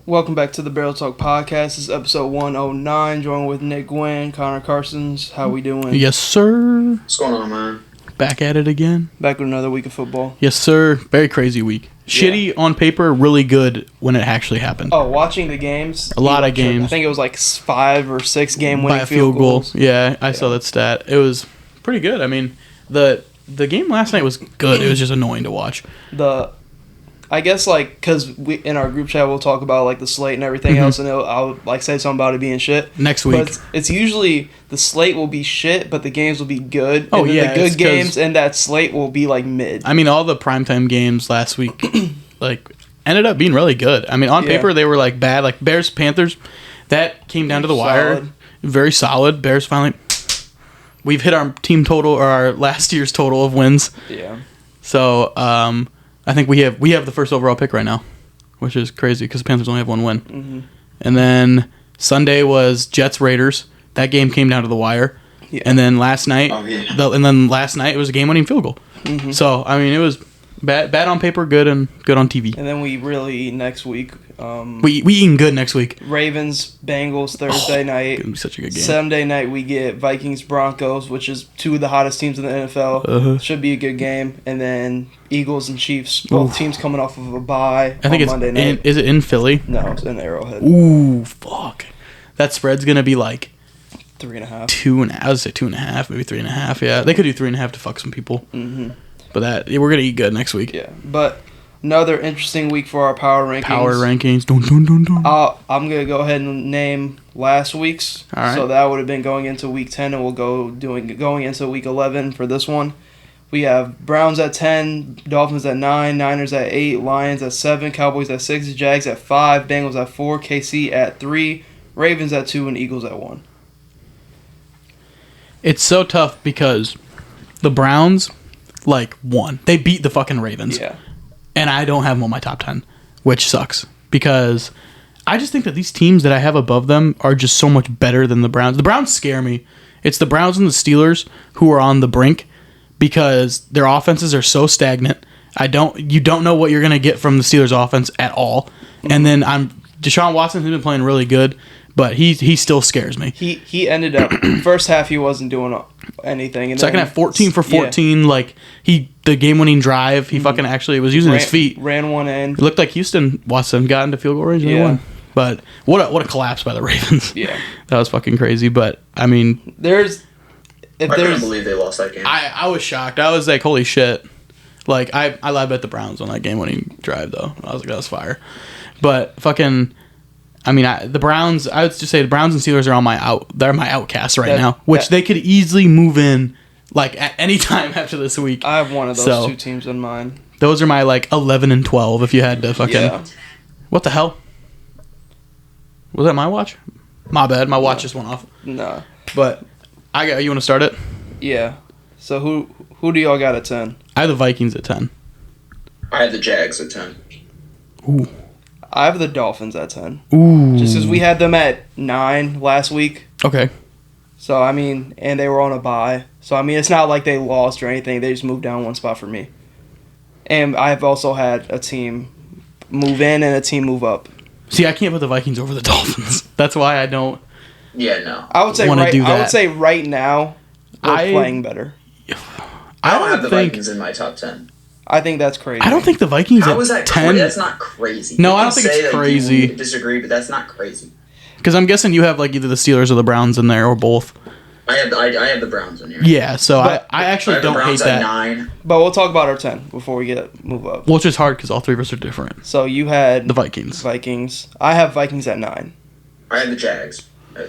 Welcome back to the Barrel Talk Podcast. This is episode 109. Joined with Nick Gwynn, Connor Carsons. How we doing? Yes, sir. What's going on, man? Back at it again. Back with another week of football. Yes, sir. Very crazy week. Shitty on paper, really good when it actually happened. Oh, watching the games. A lot of games. I think it was like 5 or 6 game winning by a field goal. goals. Yeah, I saw that stat. It was pretty good. I mean, the game last night was good. It was just annoying to watch. I guess, like, because we in our group chat we'll talk about like the slate and everything else, and I'll like say something about it being shit Next week. But it's usually the slate will be shit, but the games will be good. Oh, and then yeah, the it's good games and that slate will be like mid. I mean, all the primetime games last week, like, ended up being really good. I mean, on paper they were like bad. Like Bears Panthers, that came down to the wire. Very solid. Bears finally. We've hit our team total or our last year's total of wins. Yeah. So, I think we have the first overall pick right now, which is crazy because the Panthers only have one win. Mm-hmm. And then Sunday was Jets Raiders. That game came down to the wire. Yeah. And then last night, it was a game-winning field goal. Mm-hmm. So I mean, it was bad on paper, good on TV. And then we really next week. We eating good next week. Ravens, Bengals Thursday night. Gonna be such a good game. Sunday night we get Vikings, Broncos, which is two of the hottest teams in the NFL. Should be a good game. And then Eagles and Chiefs, both teams coming off of a bye. I think it's Monday night. is it in Philly? No, it's in Arrowhead. Ooh, fuck. That spread's gonna be like 3.5. 2.5. I would say 2.5, maybe 3.5. Yeah, they could do 3.5 to fuck some people. Mm-hmm. But we're gonna eat good next week. Yeah, but another interesting week for our power rankings. Dun, dun, dun, dun. I'm gonna go ahead and name last week's. All right. So that would have been going into week 10, and we'll going into week 11 for this one. We have Browns at 10, Dolphins at 9, Niners at 8, Lions at 7, Cowboys at 6, Jags at 5, Bengals at 4, KC at 3, Ravens at 2, and Eagles at 1. It's so tough because the Browns won. They beat the fucking Ravens. Yeah. And I don't have them on my top 10, which sucks because I just think that these teams that I have above them are just so much better than the Browns. The Browns scare me. It's the Browns and the Steelers who are on the brink because their offenses are so stagnant. You don't know what you're going to get from the Steelers offense at all. And then Deshaun Watson has been playing really good, but he still scares me. He ended up first half he wasn't doing anything. And Second half 14 for 14. Yeah. The game winning drive. He fucking actually was using his feet. Ran one in. It looked like Watson got into field goal range and they won. But what a collapse by the Ravens. Yeah, that was fucking crazy. But I mean, I couldn't believe they lost that game. I was shocked. I was like, holy shit. Like I lied about the Browns on that game winning drive though. I was like, that was fire. But fucking. I mean, the Browns. I would just say the Browns and Steelers are they're my outcasts right now, which they could easily move in at any time after this week. I have one of those two teams in mind. Those are my 11 and 12. If you had to fucking, what the hell? Was that my watch? My bad. My watch just went off. No, but you want to start it? Yeah. So who do y'all got at 10? I have the Vikings at 10. I have the Jags at 10. Ooh. I have the Dolphins at 10. Ooh. Just because we had them at 9 last week. Okay. So, I mean, and they were on a bye. So, I mean, it's not like they lost or anything. They just moved down one spot for me. And I've also had a team move in and a team move up. See, I can't put the Vikings over the Dolphins. That's why I don't. Yeah, no. I would say right now we're playing better. I don't have the Vikings in my top 10. I think that's crazy. I don't think the Vikings How is that at 10. That's not crazy. No, I don't think it's crazy. You disagree, but that's not crazy. Because I'm guessing you have either the Steelers or the Browns in there or both. I have the Browns in here. Yeah, so I actually don't hate that. 9. But we'll talk about our 10 before we move up. Well, it's just hard because all three of us are different. So you had the Vikings. I have Vikings at 9. I have the Jags. You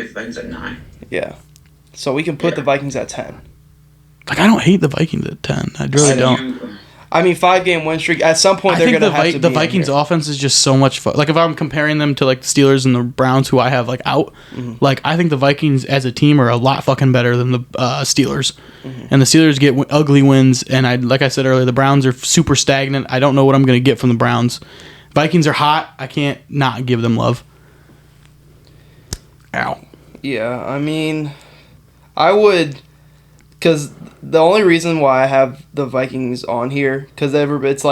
have the Vikings at 9. Yeah. So we can put the Vikings at 10. I don't hate the Vikings at 10. I really don't. I mean, 5-game win streak. At some point, they're going to have to the Vikings offense is just so much fun. If I'm comparing them to the Steelers and the Browns, who I have out, I think the Vikings as a team are a lot fucking better than the Steelers. Mm-hmm. And the Steelers get ugly wins. And like I said earlier, the Browns are super stagnant. I don't know what I'm going to get from the Browns. Vikings are hot. I can't not give them love. Ow. Yeah, I mean, I would. Because the only reason why I have the Vikings on here, because it's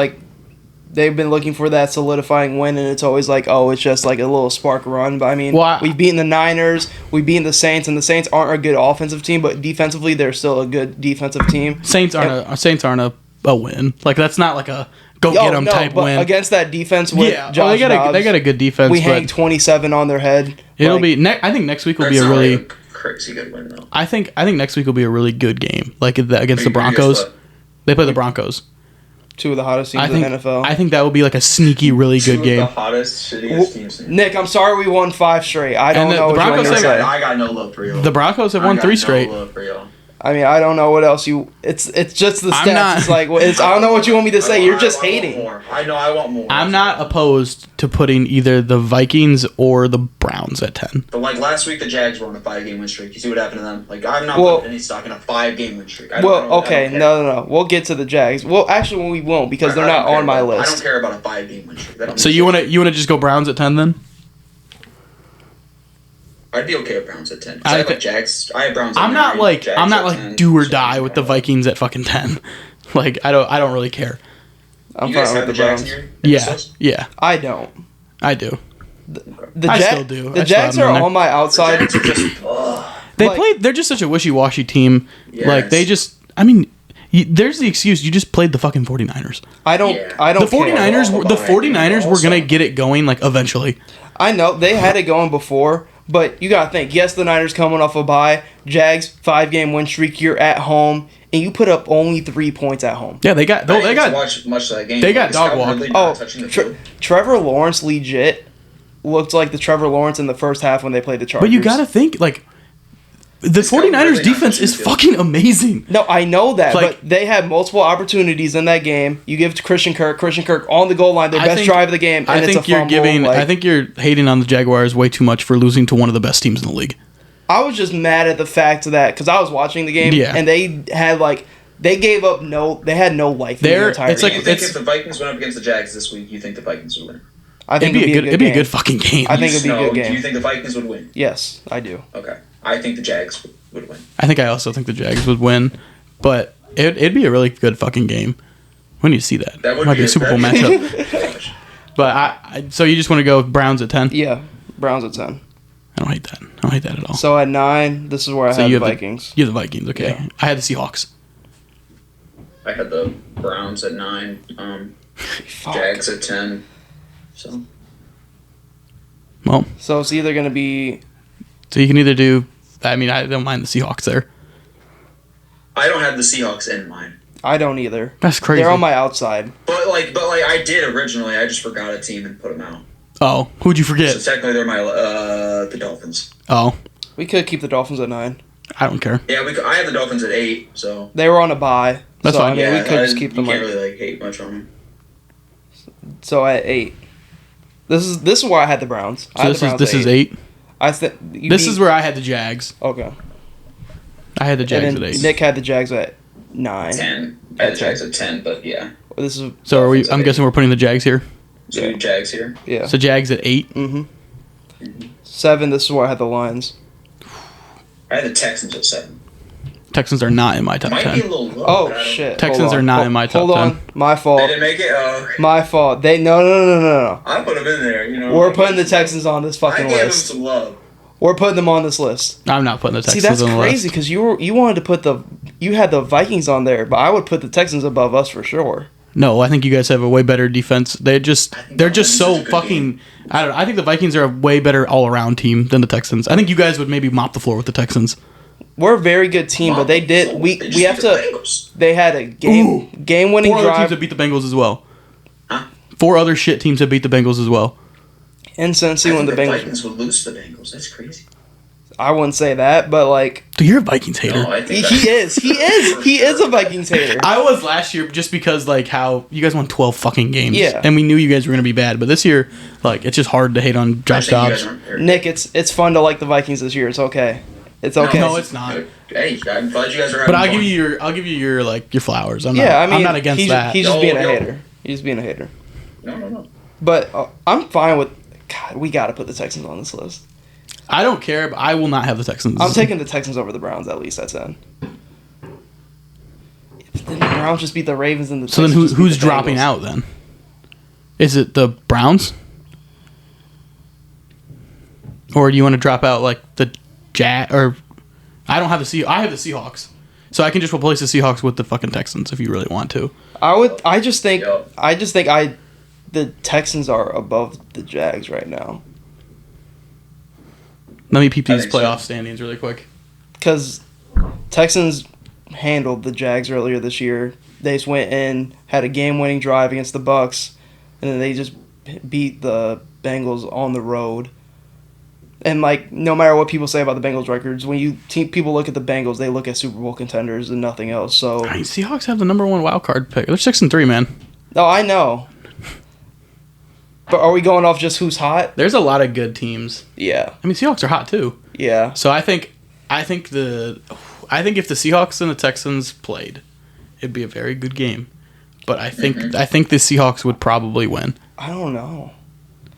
they've been looking for that solidifying win, and it's always like, oh, it's just like a little spark run. But I mean, we've beaten the Niners, we've beaten the Saints, and the Saints aren't a good offensive team, but defensively they're still a good defensive team. Saints aren't a win. Like that's not like a go get them type win against that defense. With Josh Dobbs, they got a good defense. We hang 27 on their head. It'll be. I think next week will be a really crazy good win though. I think next week will be a really good game. Like against the Broncos, they play the Broncos. Two of the hottest teams in the NFL. I think that will be like a sneaky, really good game. Two of the hottest, shittiest teams. Nick, I'm sorry we won 5 straight. I don't know what you want to say. I got no love for you. The Broncos have won 3 straight. No love for y'all. I mean, I don't know what else you. It's just the stats. It's like I don't know what you want me to say. You're just hating. I know. I want more. I'm not opposed to putting either the Vikings or the Browns at 10. But like last week, the Jags were on a 5-game win streak. You see what happened to them? Like I'm not putting any stock in a 5-game win streak. Okay, no. We'll get to the Jags. Well, actually, we won't because they're not on my list. I don't care about a 5-game win streak. So you wanna just go Browns at 10 then? I'd be okay with Browns at 10. I have Jags. I have Browns. I'm not like do or die with the Vikings at fucking 10. Like I don't really care. You guys have the Jags here? Yeah. I don't. I do. I still do. The Jags are on my outside. They're just such a wishy-washy team. Yes. Like they just. I mean, there's the excuse. You just played the fucking 49ers. I don't. The 49ers were gonna get it going like eventually. I know they had it going before. But you gotta think, yes, the Niners coming off a bye, Jags 5-game win streak. You're at home, and you put up only 3 points at home. Yeah, they got watch much of that game. They got dog walk. Trevor Lawrence legit looked like the Trevor Lawrence in the first half when they played the Chargers. But you gotta think like the 49ers defense is fucking amazing. No, I know that, but they had multiple opportunities in that game. You give it to Christian Kirk on the goal line, their best drive of the game, and it's a fumble. I think you're hating on the Jaguars way too much for losing to one of the best teams in the league. I was just mad at the fact that because I was watching the game, and they had they gave up they had no life in the entire game. You think if the Vikings went up against the Jags this week, you think the Vikings would win? I think it'd be a good fucking game. I think it'd be a good game. Do you think the Vikings would win? Yes, I do. Okay. I think the Jags would win. I also think the Jags would win, but it'd be a really good fucking game. When do you see that? That would might be a Super Bowl matchup. But so you just want to go Browns at 10? Yeah, Browns at 10. I don't hate that. I don't hate that at all. So at 9, this is where I had the Vikings. You have the Vikings, okay. Yeah. I had the Seahawks. I had the Browns at 9. Jags at 10. So it's either going to be... So you can either do... I mean, I don't mind the Seahawks there. I don't have the Seahawks in mind. I don't either. That's crazy. They're on my outside. But I did originally. I just forgot a team and put them out. Oh, who'd you forget? So technically, they're the Dolphins. Oh, we could keep the Dolphins at 9. I don't care. Yeah, I have the Dolphins at 8. So they were on a bye. That's fine. I mean, we could just keep them. You can't really hate much on them. So at 8, this is where I had the Browns. So this is 8. This is where I had the Jags. Okay. I had the Jags at 8. Nick had the Jags at 9. 10. I had the Jags at 10, but yeah. This is. So are we? I'm guessing we're putting the Jags here. So Jags here. Yeah. So Jags at 8. Mm-hmm. 7. This is where I had the Lions. I had the Texans at 7. Texans are not in my top 10. Might be a little low. Oh shit! Texans are not in my top 10. Hold on, my fault. They didn't make it. Oh. My fault. No. I put them in there. You know. We're putting the Texans on this fucking list. I gave them some love. We're putting them on this list. I'm not putting the Texans on the list. See, that's crazy because you wanted to put you had the Vikings on there, but I would put the Texans above us for sure. No, I think you guys have a way better defense. They're just so fucking. Game. I don't know. I think the Vikings are a way better all around team than the Texans. I think you guys would maybe mop the floor with the Texans. We're a very good team, but they did. We have to. They had a game winning drive. 4 other teams have beat the Bengals as well. Huh? 4 other shit teams have beat the Bengals as well. In Cincy when the Vikings would lose to the Bengals. That's crazy. I wouldn't say that, but like. Dude, you're a Vikings hater. No, he is. He is a Vikings hater. I was last year just because like how you guys won 12 fucking games. Yeah. And we knew you guys were gonna be bad, but this year, like it's just hard to hate on Josh Dobbs. Nick, it's fun to like the Vikings this year. It's okay. It's okay. No, it's not. Hey, I'm glad you guys are having But I'll fun. give you your flowers. I'm not against that. He's just being a hater. He's being a hater. No. But I'm fine with. God, we got to put the Texans on this list. I don't care, but I will not have the Texans. I'm taking the Texans over the Browns at least at 10. Then the Browns just beat the Ravens and the. So then who's dropping out then? Is it the Browns? Or do you want to drop out like the or I don't have I have the Seahawks. So I can just replace the Seahawks with the fucking Texans if you really want to. I just think the Texans are above the Jags right now. Let me peep these think so. playoff standings really quick. Because Texans handled the Jags earlier this year. They just went in, had a game-winning drive against the Bucks, and then they just beat the Bengals on the road. And, like, no matter what people say about the Bengals records, when people look at the Bengals, they look at Super Bowl contenders and nothing else. So, I mean, Seahawks have the number one wild card pick. They're 6-3, man. no, I know. But are we going off just who's hot? There's a lot of good teams. Yeah. I mean, Seahawks are hot too. Yeah. So I think if the Seahawks and the Texans played, it'd be a very good game. But I think the Seahawks would probably win. I don't know.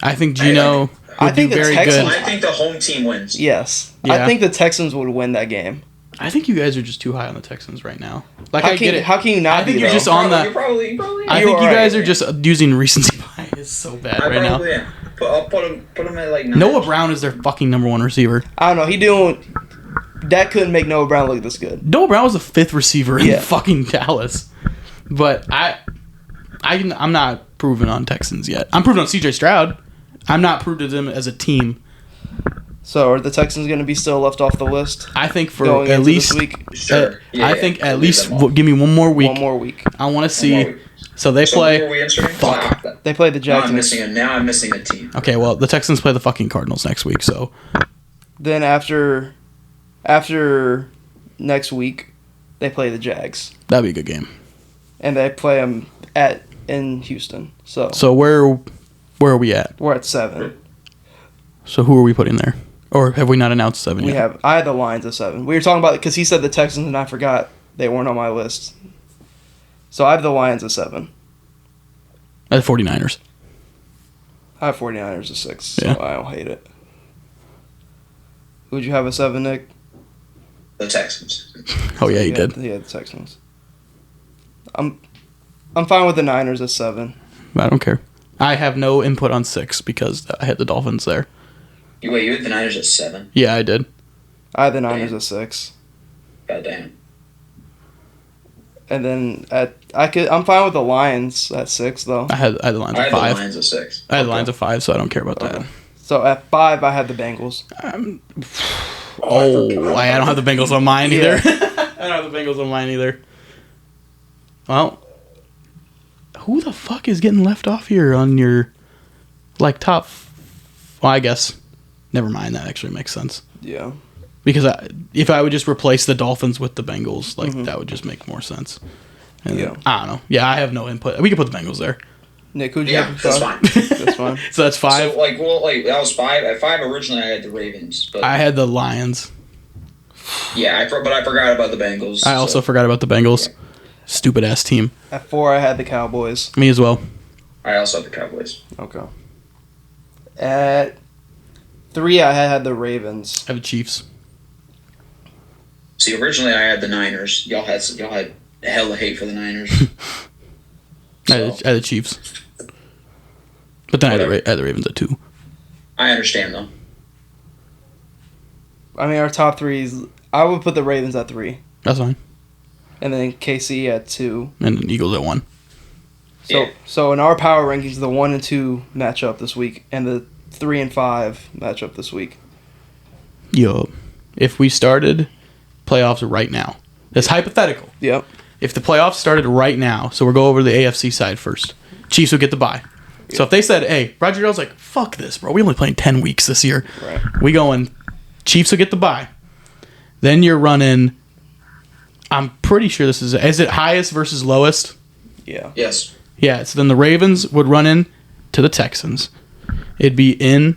I think Geno I would think do the very Texans- good. I think the home team wins. Yes. Yeah. I think the Texans would win that game. I think you guys are just too high on the Texans right now. Like, How I get it. How can you not I think be you're though? just on Probably- that. You probably I You think are you right. guys are just using recency bias so bad I right now. probably am. But I'll put him at like 9. Noah Brown is their fucking number one receiver. I don't know. That couldn't make Noah Brown look this good. Noah Brown was the 5th receiver in Yeah. fucking Dallas. But I'm not proven on Texans yet. I'm proven on CJ Stroud. I'm not proved to them as a team. So are the Texans going to be still left off the list I think for going at into least this week? Sure. I think at Leave least them off. give me one more week. One more week. I want to One more see. week. So they So who play. are we entering? Fuck. Wow. They play the Now Jags. I'm missing a team. Okay, well the Texans play the fucking Cardinals next week. So Then after next week, they play the Jags, that'd be a good game. and they play them in Houston. So where are we at? We're at 7. So who are we putting there? Or have we not announced 7 yet? I had the Lions at 7. We were talking about because he said the Texans, and I forgot they weren't on my list. So I have the Lions at 7. The 49ers. I have 49ers at 6. So Yeah. I don't hate it. Who'd you have at 7, Nick? The Texans. Oh yeah, you did. Yeah, the Texans. I'm fine with the Niners at 7. I don't care. I have no input on 6 because I had the Dolphins there. You had the Niners at 7. Yeah, I did. I have the Niners at 6. God damn. And then I'm fine with the Lions at 6 though. I had the Lions I at had the 5. Lions at 6. I had the Lions at 5, so I don't care about that. Okay. So at 5 I had the Bengals. I don't have the Bengals on mine either. Yeah. I don't have the Bengals on mine either. Well, who the fuck is getting left off here on your top? Well, I guess. Never mind. That actually makes sense. Yeah. Because if I would just replace the Dolphins with the Bengals, that would just make more sense. And Yeah. I don't know. Yeah, I have no input. We could put the Bengals there. Nick, who'd you Yeah, have at that's 5? fine. That's fine. So that's 5. So that was 5. At 5 originally I had the Ravens, but I had the Lions. yeah, but I forgot about the Bengals. I also forgot about the Bengals. Stupid ass team. At 4 I had the Cowboys. Me as well. I also had the Cowboys. Okay. At 3 I had the Ravens. I have the Chiefs. See, originally I had the Niners. Y'all had hella hate for the Niners. I had the Chiefs. But then I had the Ravens at 2. I understand though. I mean our top 3 is I would put the Ravens at 3. That's fine. And then KC at 2. And the Eagles at 1. So in our power rankings, the 1 and 2 match up this week, and the 3 and 5 match up this week. Yo, if we started playoffs right now, that's hypothetical. Yep. If the playoffs started right now, so we'll go over the AFC side first. Chiefs would get the bye. So if they said, hey, Roger Goodell's like, fuck this, bro. We only playing 10 weeks this year. Right. We going, Chiefs will get the bye. Then you're running, I'm pretty sure this is it highest versus lowest? Yeah. Yes. Yeah, so then the Ravens would run in to the Texans. It'd be in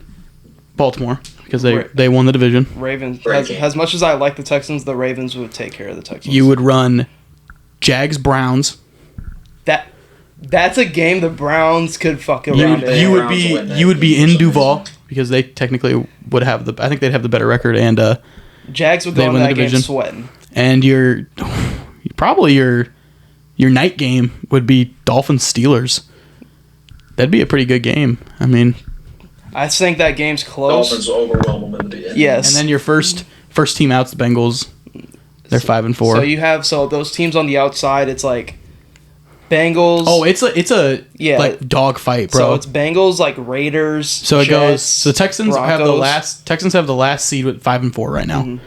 Baltimore because they won the division. Ravens. Great game. As much as I like the Texans, the Ravens would take care of the Texans. You would run Jags Browns. That's a game the Browns could fuck around in. You would Browns be win that you would be game for in some Duval reason. because they technically would have I think they'd have the better record and Jags would they go in win the that game division. sweating. and your night game would be Dolphins Steelers. That'd be a pretty good game. I mean, I think that game's close. Dolphins overwhelm them in the beginning. Yes. and then your first team out's the Bengals. They're 5-4. So you have those teams on the outside. It's like Bengals. Oh, it's a Yeah. like dog fight, bro. So it's Bengals, like Raiders. So it Jets, goes. So Texans have the Broncos. last seed with 5-4 right now. Mm-hmm.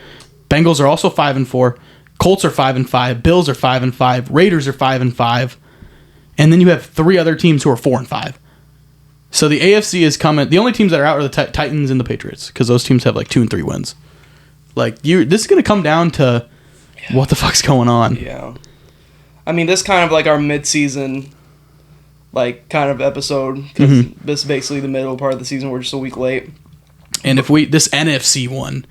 Bengals are also 5-4. Colts are 5-5. Bills are 5-5. Raiders are 5-5. And then you have 3 other teams who are 4-5. So the AFC is coming. The only teams that are out are the Titans and the Patriots because those teams have like 2 and 3 wins. Like this is gonna come down to what the fuck's going on. Yeah. I mean, this kind of like our mid-season, like kind of episode because Mm-hmm. this is basically the middle part of the season. We're just a week late. And if this NFC one,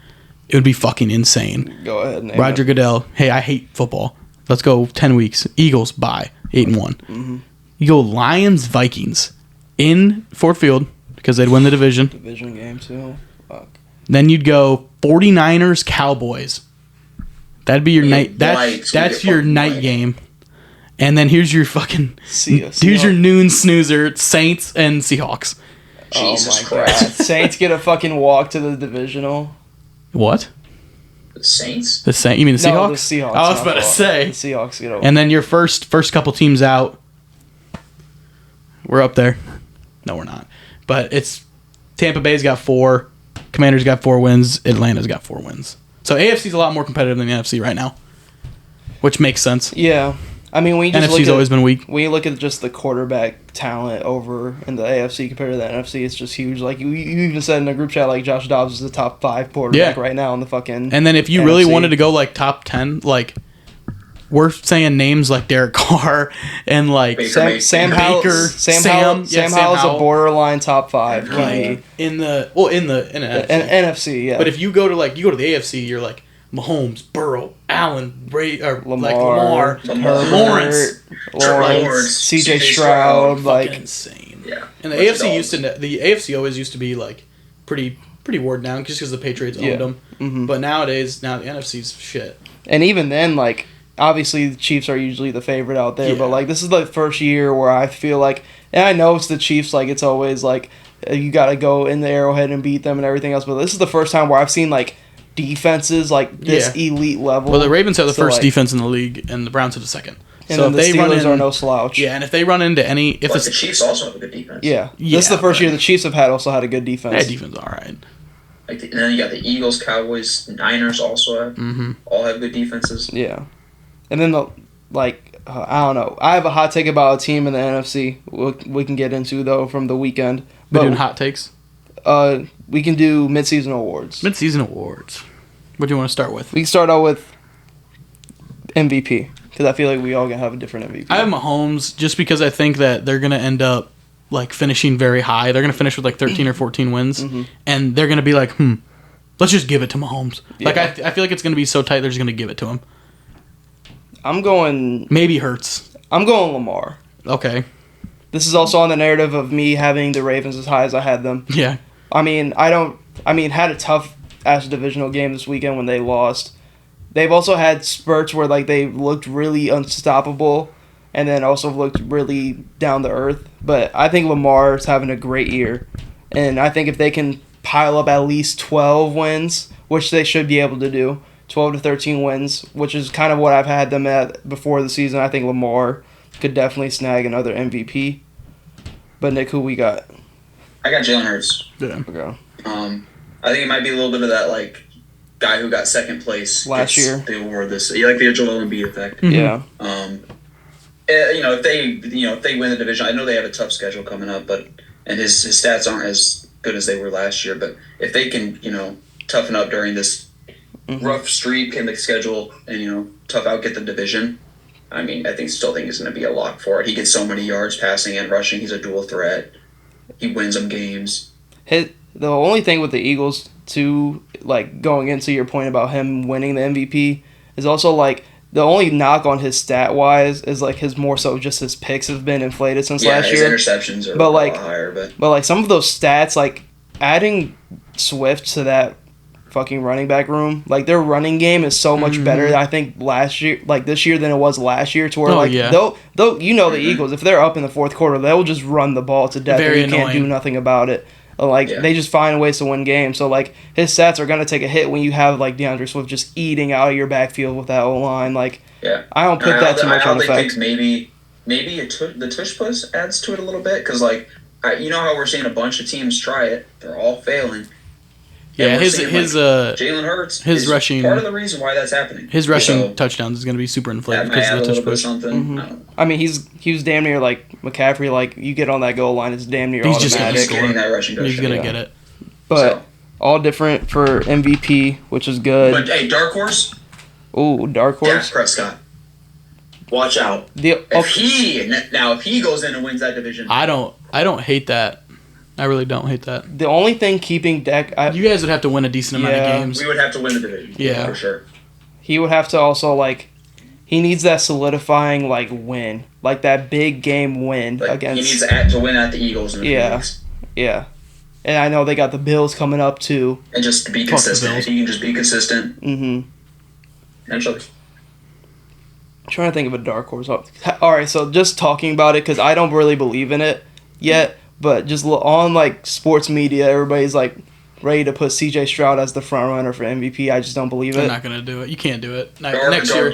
it would be fucking insane. Go ahead, name Roger it. Goodell, hey, I hate football. Let's go 10 weeks. Eagles, bye. 8-1. Mm-hmm. You go Lions, Vikings in Ford Field because they'd win the division. Division game too. Fuck. Then you'd go 49ers, Cowboys. That'd be your night. That's your night game. And then here's your fucking. Here's your noon snoozer, Saints and Seahawks. Jesus oh my Christ. God. Saints get a fucking walk to the divisional. What? The Saints? The Saints? You mean the Seahawks? No, the Seahawks. I was my about to fault. say. The Seahawks get a And then your first couple teams out. We're up there. No, we're not. But it's Tampa Bay's got 4. Commanders got 4 wins. Atlanta's got 4 wins. So AFC's a lot more competitive than the NFC right now, which makes sense. Yeah. I mean, when you just NFC's always been weak. When you look at just the quarterback talent over in the AFC compared to the NFC, it's just huge. Like you even said in the group chat, like Josh Dobbs is the top 5 quarterback right now in the fucking. And then if you really NFC. wanted to go like top 10, like we're saying names like Derek Carr and like Baker Sam Baker. Howell. Baker, Sam Sam Howell is a Howell. borderline top 5. Like, in the NFC. NFC, yeah. But if you go to the AFC, you're like Mahomes, Burrow, Allen, Lamar, Lawrence, Lawrence, C.J. C.J. Stroud, like like insane. Yeah. And the Bunch of AFC always used to be like pretty wore down just because the Patriots owned them. Mm-hmm. But now the NFC's shit. and even then, like obviously the Chiefs are usually the favorite out there, Yeah. but like this is the first year where I feel like, and I know it's the Chiefs, like it's always like you got to go in the Arrowhead and beat them and everything else, but this is the first time where I've seen like defenses like this elite level. Well, the Ravens have the So, first like, defense in the league, and the Browns have the second. and So then if the they run Steelers in, are no slouch. yeah, and if they run into any, But the Chiefs also have a good defense. Yeah. Yeah, This is the first but- year the Chiefs have also had a good defense. that defense, all right. And then you got the Eagles, Cowboys, Niners also have Mm-hmm. all have good defenses. Yeah. And then I don't know. I have a hot take about a team in the NFC we can get into though from the weekend. We're But doing hot takes. we can do midseason awards. Mid-season awards. What do you want to start with? We can start out with MVP because I feel like we all gonna have a different MVP. I have Mahomes just because I think that they're gonna end up like finishing very high. They're gonna finish with like 13 or 14 wins, and they're gonna be like, let's just give it to Mahomes. Like Yeah. I feel like it's gonna be so tight. They're just gonna give it to him. I'm going Maybe Hurts. Lamar. Okay. This is also on the narrative of me having the Ravens as high as I had them. Yeah. I mean, had a tough ass divisional game this weekend when they lost. They've also had spurts where like they looked really unstoppable and then also looked really down to earth. But I think Lamar's having a great year. And I think if they can pile up at least 12 wins, which they should be able to do, 12 to 13 wins, which is kind of what I've had them at before the season, I think Lamar could definitely snag another MVP. But Nick, who we got? I got Jalen Hurts. Yeah. Okay. I think it might be a little bit of that like guy who got second place Last gets year. the award this. You like the Joel Embiid effect. Mhm. Yeah. If they win the division, I know they have a tough schedule coming up, and his stats aren't as good as they were last year. But if they can toughen up during this rough streak in the schedule and tough out, get the division. I mean, still think he's going to be a lock for it. He gets so many yards passing and rushing. He's a dual threat. He wins them games. The only thing with the Eagles too, like going into your point about him winning the MVP, is also like the only knock on his stat wise is like his more so just his picks have been inflated since Yeah, last his year. interceptions are But, a like- lot higher. But But like some of those stats, like adding Swift to that fucking running back room. Like their running game is so much better. I think last year, like this year, than it was last year. To where they'll you know the Eagles, if they're up in the fourth quarter, they'll just run the ball to death. Very and you can't do annoying. nothing about it. Like they just find ways to win games. So like his stats are gonna take a hit when you have like DeAndre Swift just eating out of your backfield with that O line. Like I don't put that too much on effect. Think maybe the tush push adds to it a little bit because like you know how we're seeing a bunch of teams try it, they're all failing. Yeah, his Jalen Hurts his rushing part of the reason why that's happening. His rushing touchdowns is going to be super inflated because of the touch push. I mean, he was damn near like McCaffrey. Like you get on that goal line, it's damn near He's automatic. just getting that rushing touchdown. He's going to get it. But all different for MVP, which is good. But hey, dark horse. Ooh, dark horse. Dak Prescott. Watch out. If he goes in and wins that division, I don't hate that. I really don't hate that. The only thing keeping Dak, you guys would have to win a decent amount of games. We would have to win the division. Yeah, for sure. He would have to also like, he needs that solidifying like win, like that big game win against. He needs to win at the Eagles. In a few weeks. Yeah. And I know they got the Bills coming up too. And just be consistent. If you can just be consistent. Eventually. I'm trying to think of a dark horse. All right, so just talking about it because I don't really believe in it yet. But just on like sports media, everybody's like ready to put C.J. Stroud as the front runner for MVP. I just don't believe it. I'm not gonna do it. You can't do it. Next year,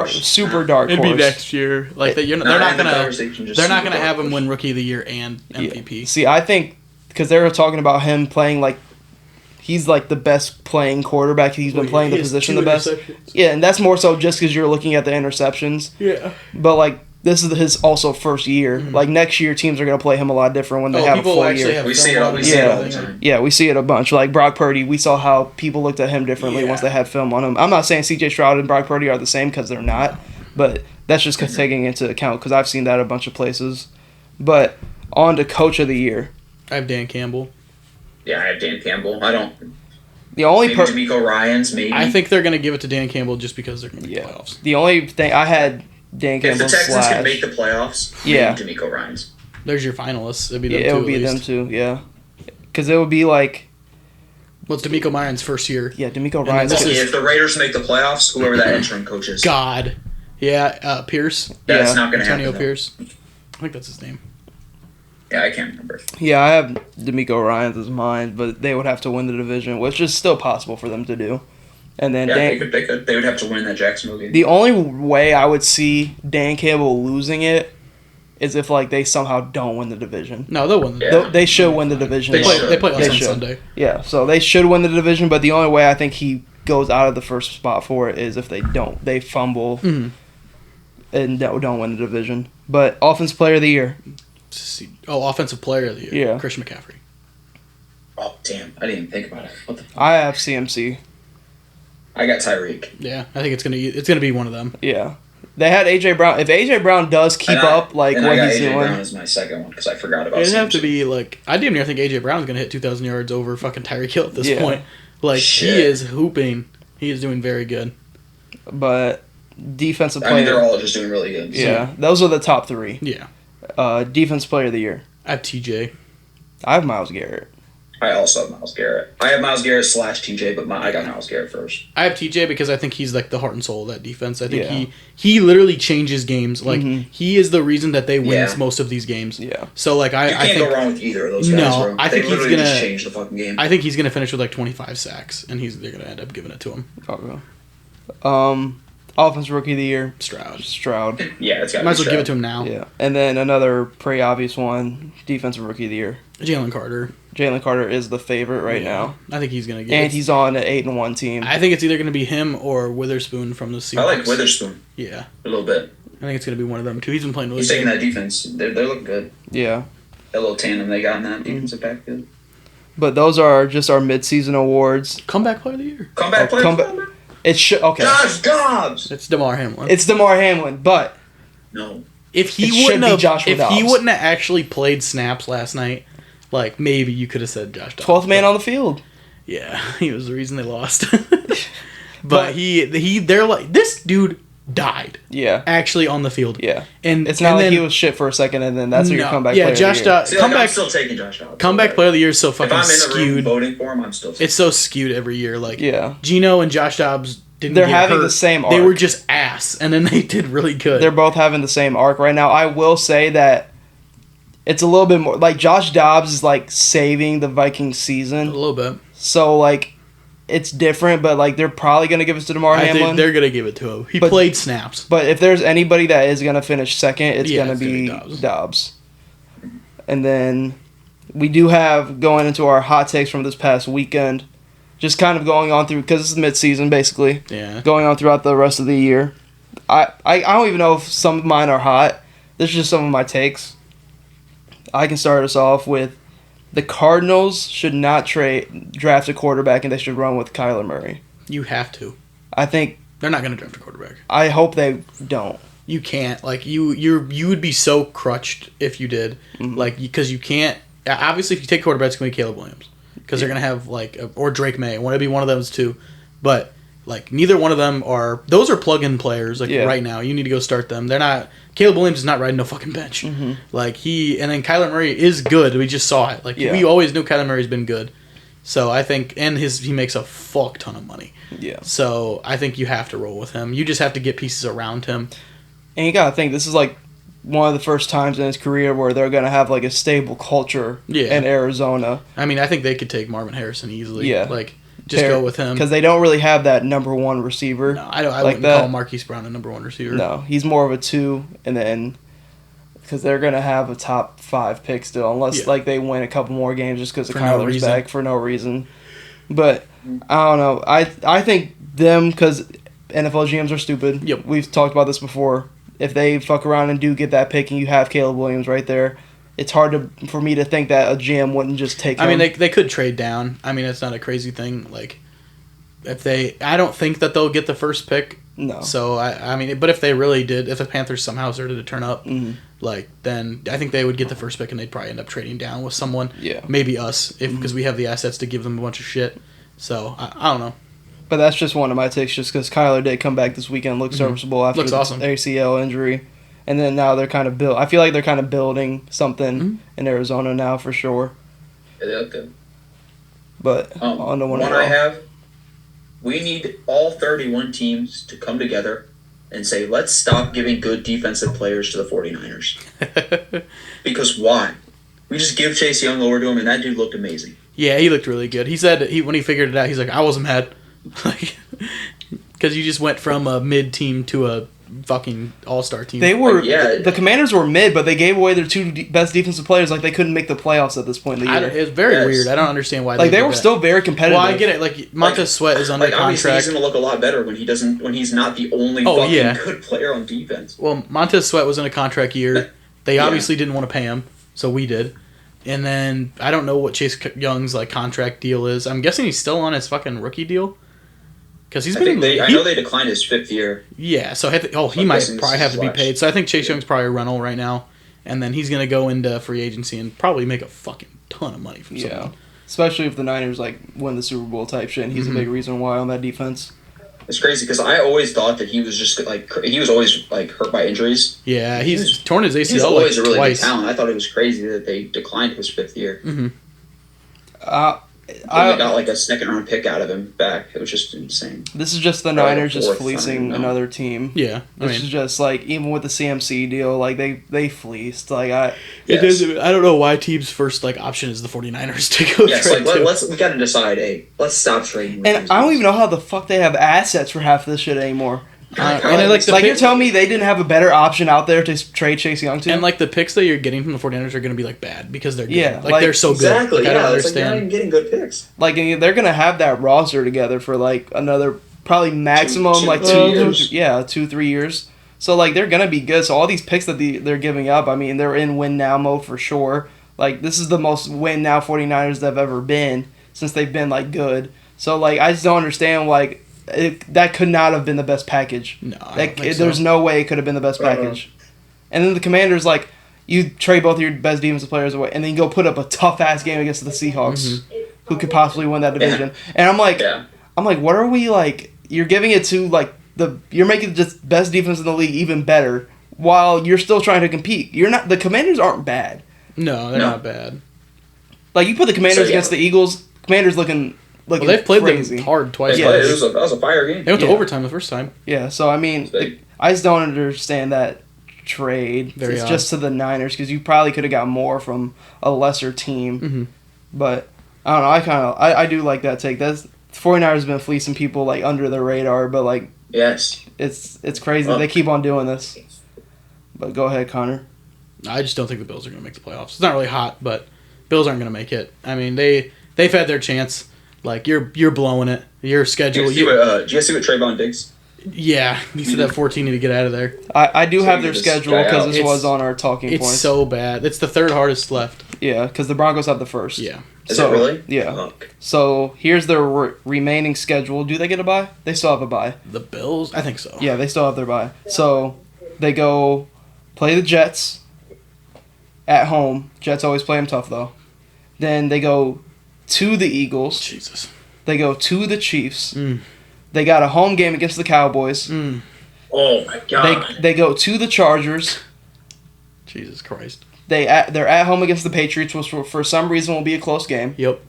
super dark horse. It'd be next year. Like they're not gonna have him win Rookie of the Year and MVP. Yeah. See, I think because they were talking about him playing like he's like the best playing quarterback. He's been playing the position the best. Yeah, and that's more so just because you're looking at the interceptions. Yeah. But like. This is his also first year. Like next year, teams are going to play him a lot different when they have a full year. We see it all the time. Yeah, we see it a bunch. Like Brock Purdy, we saw how people looked at him differently once they had film on him. I'm not saying C.J. Stroud and Brock Purdy are the same because they're not, but that's just taking into account because I've seen that a bunch of places. But on to Coach of the Year. I have Dan Campbell. Yeah, I have Dan Campbell. I don't. The only maybe D'Amico Ryans, maybe. I think they're going to give it to Dan Campbell just because they're going to make the playoffs. The only thing I had. Dan Campbell if the Texans can make the playoffs, D'Amico Ryans. There's your finalists. It'd be them it would be them too, yeah. Because it would be like... Well, it's D'Amico Ryans' first year. Yeah, D'Amico Ryans. If the Raiders make the playoffs, whoever that interim coach is. God. Yeah, Pierce. That's not going to happen. Antonio Pierce. I think that's his name. Yeah, I can't remember. Yeah, I have D'Amico Ryans as mine, but they would have to win the division, which is still possible for them to do. And then they would have to win that Jacksonville game. The only way I would see Dan Campbell losing it is if like they somehow don't win the division. No, they'll win. They should win the division. They play us on Sunday. Yeah, so they should win the division. But the only way I think he goes out of the first spot for it is if they don't. They fumble and don't win the division. But Offensive Player of the Year. Offensive Player of the Year. Yeah, Christian McCaffrey. Oh damn! I didn't even think about it. What the fuck? I have CMC. I got Tyreek. Yeah, I think it's gonna be one of them. Yeah, they had AJ Brown. If AJ Brown does keep up like what he's doing, AJ Brown is my second one because I forgot about. It'd have to be like I damn near think AJ Brown's gonna hit 2,000 yards over fucking Tyreek Hill at this point. Like he is hooping. He is doing very good. But defensive player. I mean, they're all just doing really good. Yeah, those are the top three. Yeah. Defense Player of the Year. I have TJ. I have Myles Garrett. I also have Myles Garrett. I have Myles Garrett / TJ, but I got Myles Garrett first. I have TJ because I think he's like the heart and soul of that defense. I think he literally changes games. Like he is the reason that they win most of these games. Yeah. So like I can't think go wrong with either of those guys. No, I think he's gonna just change the fucking game. I think he's gonna finish with like 25 sacks, and they're gonna end up giving it to him. Okay. Offensive Rookie of the Year. Stroud. Yeah, it's got. Might as well give it to him now. Yeah, and then another pretty obvious one: Defensive Rookie of the Year. Jalen Carter. Jalen Carter is the favorite right now. I think he's gonna get. And he's on an 8-1 team. I think it's either gonna be him or Witherspoon from the Seahawks. I like Witherspoon. Yeah, a little bit. I think it's gonna be one of them too. He's been playing really good. He's taking that defense. They're looking good. Yeah. That little tandem they got in that defensive backfield. But those are just our mid-season awards. Comeback Player of the Year. Comeback Player of the Year. It should okay. Josh Dobbs. It's DeMar Hamlin. It's DeMar Hamlin, but no. If he wouldn't have actually played snaps last night, like maybe you could have said Josh Dobbs. 12th man on the field. Yeah, he was the reason they lost. but they're like this dude died. Yeah. Actually on the field. Yeah. And It's not and like then, he was shit for a second and then that's your comeback player Josh of the year. Dobbs. See, like, I'm Comeback still taking Josh Dobbs. comeback player of the year is so If fucking I'm in the room skewed. voting for him, I'm still taking It's so skewed every year. Like Yeah. Geno and Josh Dobbs didn't They're get having hurt. the same They arc. were just ass, and then they did really good. They're both having the same arc right now. I will say that it's a little bit more like Josh Dobbs is like saving the Vikings a season. little bit. So like it's different, but like they're probably gonna give it to DeMar I think Hamlin. they're gonna give it to him. He But- played snaps. But if there's anybody that is gonna finish second, it's Yeah, gonna it's gonna be be Dobbs. Dobbs. And then we do have going into our hot takes from this past weekend, just kind of going on through because it's mid-season basically, Yeah. going on throughout the rest of the year. I don't even know if some of mine are hot. This is just some of my takes. I can start us off with the Cardinals should not draft a quarterback and they should run with Kyler Murray. You have to. I think They're not gonna draft a quarterback. I hope they don't. You can't. Like you would be so crutched if you did. Mhm. Like because you can't. Obviously, if you take quarterback, it's gonna be Caleb Williams because they're gonna have like or Drake May. Want to be one of those two, but like neither one of them are. Those are plug-in players. Like Yeah. right now, you need to go start them. They're not. Caleb Williams is not riding no fucking bench. Mm-hmm. Like and then Kyler Murray is good. We just saw it. Like Yeah. we always knew Kyler Murray's been good. So I think, and he makes a fuck ton of money. Yeah. So I think you have to roll with him. You just have to get pieces around him. And you gotta think this is like one of the first times in his career where they're gonna have like a stable culture Yeah. in Arizona. I mean, I think they could take Marvin Harrison easily. Yeah. Like just go with him. because they don't really have that number one receiver. No, I like wouldn't that. call Marquise Brown a number one receiver. No, he's more of a 2, and then because they're gonna have a top 5 pick still, unless Yeah. like they win a couple more games just because For no Kyler's reason. back for no reason. But I don't know. I think them because NFL GMs are stupid. Yep. We've talked about this before. If they fuck around and do get that pick, and you have Caleb Williams right there, it's hard for me to think that a GM wouldn't just take him. I mean, they could trade down. I mean, it's not a crazy thing. Like, I don't think that they'll get the first pick. no. So I mean, but if they really did, if the Panthers somehow started to turn up, Mhm. like then I think they would get the first pick and they'd probably end up trading down with someone. Yeah. Maybe us, if Mm-hmm. because we have the assets to give them a bunch of shit. So I don't know. But that's just one of my takes, just because Kyler did come back this weekend, look serviceable after Looks the awesome. ACL injury, and then now they're kind of built. I feel like they're kind of building something Mhm. in Arizona now for sure. Yeah, they look good. But on the One I have, we need all 31 teams to come together and say, let's stop giving good defensive players to the 49ers. Because why? We just give Chase Young over to him, and that dude looked amazing. Yeah, he looked really good. He said when he figured it out, he's like, I wasn't mad, like, because you just went from a mid team to a fucking all-star team. they were Yeah. the Commanders were mid, but they gave away their 2 best defensive players. Like they couldn't make the playoffs at this point in the year. It's very Yes. weird. I don't understand why. Like they did were that. still very competitive. Well, I get it. Like Montez Sweat is under Like, obviously, he's contract. going to look a lot better when he's not the only Oh, fucking yeah. good player on defense. Well, Montez Sweat was in a contract year. They Yeah. obviously didn't want to pay him, so we did. And then I don't know what Chase Young's like contract deal is. I'm guessing he's still on his fucking rookie deal. Because he's I been. think I know they declined his 5th year. Yeah, so he I'm might guessing probably this have is to be last. paid. So I think Chase Young's probably a rental right now, and then he's gonna go into free agency and probably make a fucking ton of money from Yeah, someone. especially if the Niners like win the Super Bowl type shit. And he's Mhm. a big reason why on that defense. It's crazy because I always thought that he was just like he was always like hurt by injuries. Yeah, he's torn his He was ACL always like a really twice. good talent. I thought it was crazy that they declined his 5th year. Hmm. They I got like a 2nd round pick out of him back. It was just insane. this is just the Probably Niners the just 4th, I don't fleecing even know. another team. Yeah, I This is mean, just like even with the CMC deal, like they fleeced. Like it Yes. doesn't. I don't know why team's first like option is the 49ers to go Yes, trade like to. we got to decide. Hey, let's stop trading. with and these I don't guys. even know how the fuck they have assets for half this shit anymore. And then, like the Like you're pick- telling me they didn't have a better option out there to trade Chase Young to? and like the picks that you're getting from the 49ers are going to be like bad because they're good. Yeah, like like, they're so Exactly. good. Like, I Yeah, don't it's like you're not even understand. getting good picks. like and they're gonna have that roster together for like another probably maximum Two- like two 2 years. yeah 2-3 years. So like they're gonna be good. So all these picks that they're giving up, I mean they're in win now mode for sure. Like this is the most win now 49ers they've ever been since they've been like good. So like I just don't understand like that could not have been the best package. No, I don't Like think so. there's no way it could have been the best package. And then the Commanders like you trade both your best defensive players away, and then you go put up a tough ass game against the Seahawks, who could possibly win that division. And I'm like, Yeah. what are we like? You're giving it to like you're making the best defense in the league even better while you're still trying to compete. The Commanders aren't bad. No, they're not bad. Like, you put the Commanders against the Eagles, Commanders looking well, they've played crazy. them hard twice. Yeah, that was a fire game. They went to overtime the first time. Yeah, so I mean, I just don't understand that trade. Very odd. Just to the Niners, because you probably could have got more from a lesser team. Mm-hmm. But I don't know. I do like that take. 49ers have been fleecing people like under the radar, but like yes, it's crazy that they keep on doing this. But go ahead, Connor. I just don't think the Bills are going to make the playoffs. It's not really hot, but Bills aren't going to make it. I mean, they've had their chance. Like, you're blowing it. Your schedule. Did you guys see what Trayvon Diggs? Yeah, he said that 14 need to get out of there. I do have their schedule because this was on our talking points. It's so bad. It's the third hardest left. Yeah, because the Broncos have the first. Yeah. Is it really? Yeah. Fuck. So here's their remaining schedule. Do they get a bye? They still have a bye. The Bills? I think so. Yeah, they still have their bye. So they go play the Jets at home. Jets always play them tough, though. Then they go to the Eagles. Jesus. They go to the Chiefs. They got a home game against the Cowboys. Oh, my God. They go to the Chargers. Jesus Christ. They're at home against the Patriots, which for some reason will be a close game. Yep.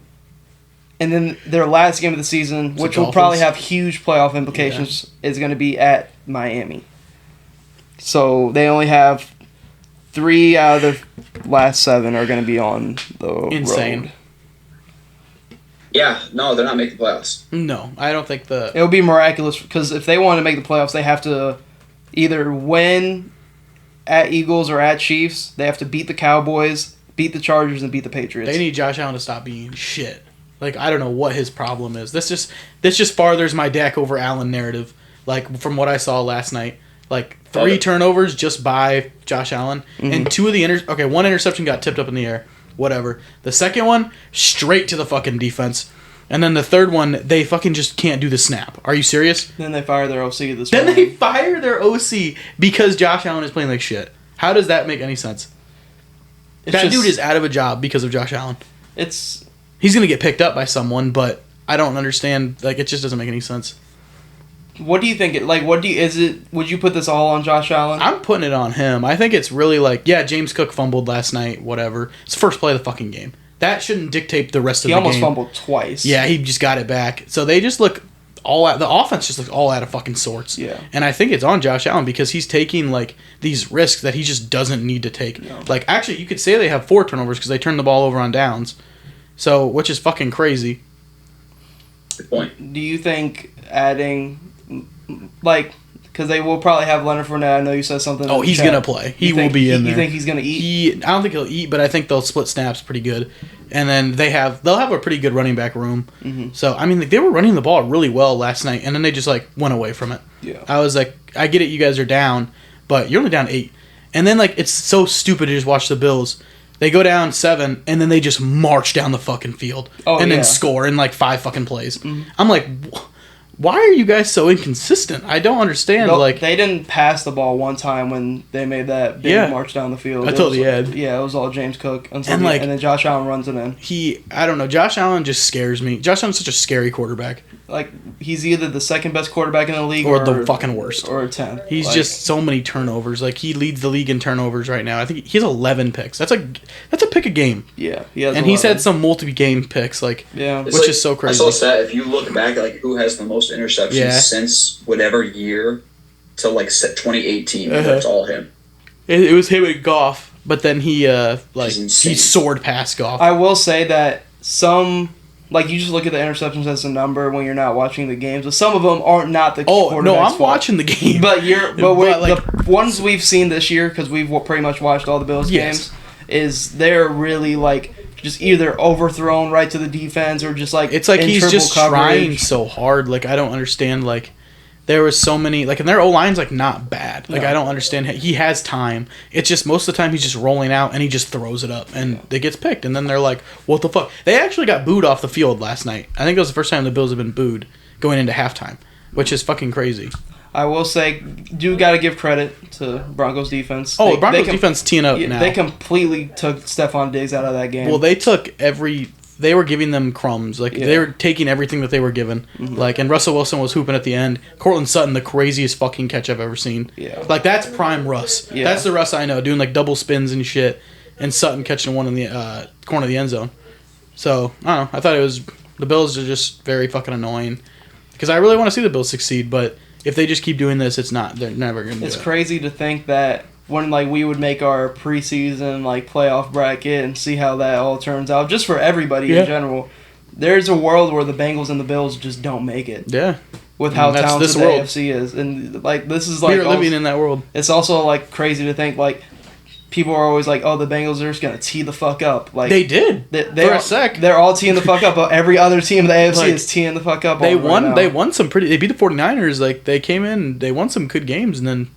And then their last game of the season, which will probably have huge playoff implications, is going to be at Miami. So they only have 3 out of the last 7 are going to be on the road. Yeah, no, they're not making the playoffs. No, I don't think It would be miraculous because if they want to make the playoffs, they have to either win at Eagles or at Chiefs. They have to beat the Cowboys, beat the Chargers, and beat the Patriots. They need Josh Allen to stop being shit. Like, I don't know what his problem is. This just farthers my Dak over Allen narrative. Like, from what I saw last night. Like, 3 turnovers just by Josh Allen. And 2 of the one interception got tipped up in the air. Whatever. The second one, straight to the fucking defense. And then the third one, they fucking just can't do the snap. Are you serious? Then they fire their OC this Then morning. they fire their OC because Josh Allen is playing like shit. How does that make any sense? That dude is out of a job because of Josh Allen. He's going to get picked up by someone, but I don't understand. Like, it just doesn't make any sense. What do you think? Would you put this all on Josh Allen? I'm putting it on him. I think it's really like, yeah, James Cook fumbled last night, whatever. It's the first play of the fucking game. That shouldn't dictate the rest of the game. He almost fumbled twice. Yeah, he just got it back. So they just look the offense just looks all out of fucking sorts. Yeah. And I think it's on Josh Allen because he's taking, like, these risks that he just doesn't need to take. No. Like, actually, you could say they have 4 turnovers because they turned the ball over on downs. So, which is fucking crazy. Good point. Do you think adding, like, because they will probably have Leonard Fournette. I know you said something. Oh, he's going to play. He will be in there. You think he's going to eat? I don't think he'll eat, but I think they'll split snaps pretty good. And then they'll have a pretty good running back room. Mm-hmm. So, I mean, they were running the ball really well last night, and then they just, like, went away from it. Yeah. I was like, I get it, you guys are down, but you're only down 8. And then, like, it's so stupid to just watch the Bills. They go down 7, and then they just march down the fucking field. Then score in, like, 5 fucking plays. Mm-hmm. I'm like, why are you guys so inconsistent? I don't understand. They didn't pass the ball one time when they made that big march down the field. Until the end. Yeah, it was all James Cook. And then Josh Allen runs it in. I don't know. Josh Allen just scares me. Josh Allen's such a scary quarterback. Like, he's either the second best quarterback in the league or the fucking worst. Or 10. He's just so many turnovers. Like, he leads the league in turnovers right now. I think he has 11 picks. That's a pick a game. Yeah, he has. And 11. he's had some multi-game picks, which is so crazy. I saw a stat. If you look back, like, who has the most interceptions since whatever year to, like, 2018, that's all him. It was him and Goff, but then he soared past Goff. I will say that like, you just look at the interceptions as a number when you're not watching the games, but some of them are not the quarterback's no, I'm fault. watching the game. But the ones we've seen this year, because we've pretty much watched all the Bills games, is they're really, like, just either overthrown right to the defense or just, like, it's like he's just coverage. Trying so hard. Like, I don't understand, like, there was so many, like, and their O-line's, like, not bad. Like, I don't understand. He has time. It's just most of the time he's just rolling out and he just throws it up and it gets picked. And then they're like, what the fuck? They actually got booed off the field last night. I think it was the first time the Bills have been booed going into halftime, which is fucking crazy. I will say, got to give credit to Broncos defense. Broncos defense teeing up now. They completely took Stephon Diggs out of that game. Well, they took every they were giving them crumbs. Like, they were taking everything that they were given. Like, and Russell Wilson was hooping at the end. Cortland Sutton, the craziest fucking catch I've ever seen. Yeah. Like, that's prime Russ. Yeah. That's the Russ I know, doing, like, double spins and shit. And Sutton catching one in the corner of the end zone. So, I don't know. I thought it was... The Bills are just very fucking annoying. Because I really want to see the Bills succeed, but if they just keep doing this, it's not. They're never going to do it. It's crazy to think that when like we would make our preseason like playoff bracket and see how that all turns out, just for everybody in general, there's a world where the Bengals and the Bills just don't make it. Yeah. With how talented the AFC is. And like this is like we're living in that world. It's also like crazy to think like people are always like, oh, the Bengals are just gonna tee the fuck up. Like they did for a sec. They're all teeing the fuck up, but every other team in the AFC like, is teeing the fuck up. They won. Right, they won some pretty. They beat the 49ers. Like they came in, they won some good games, and then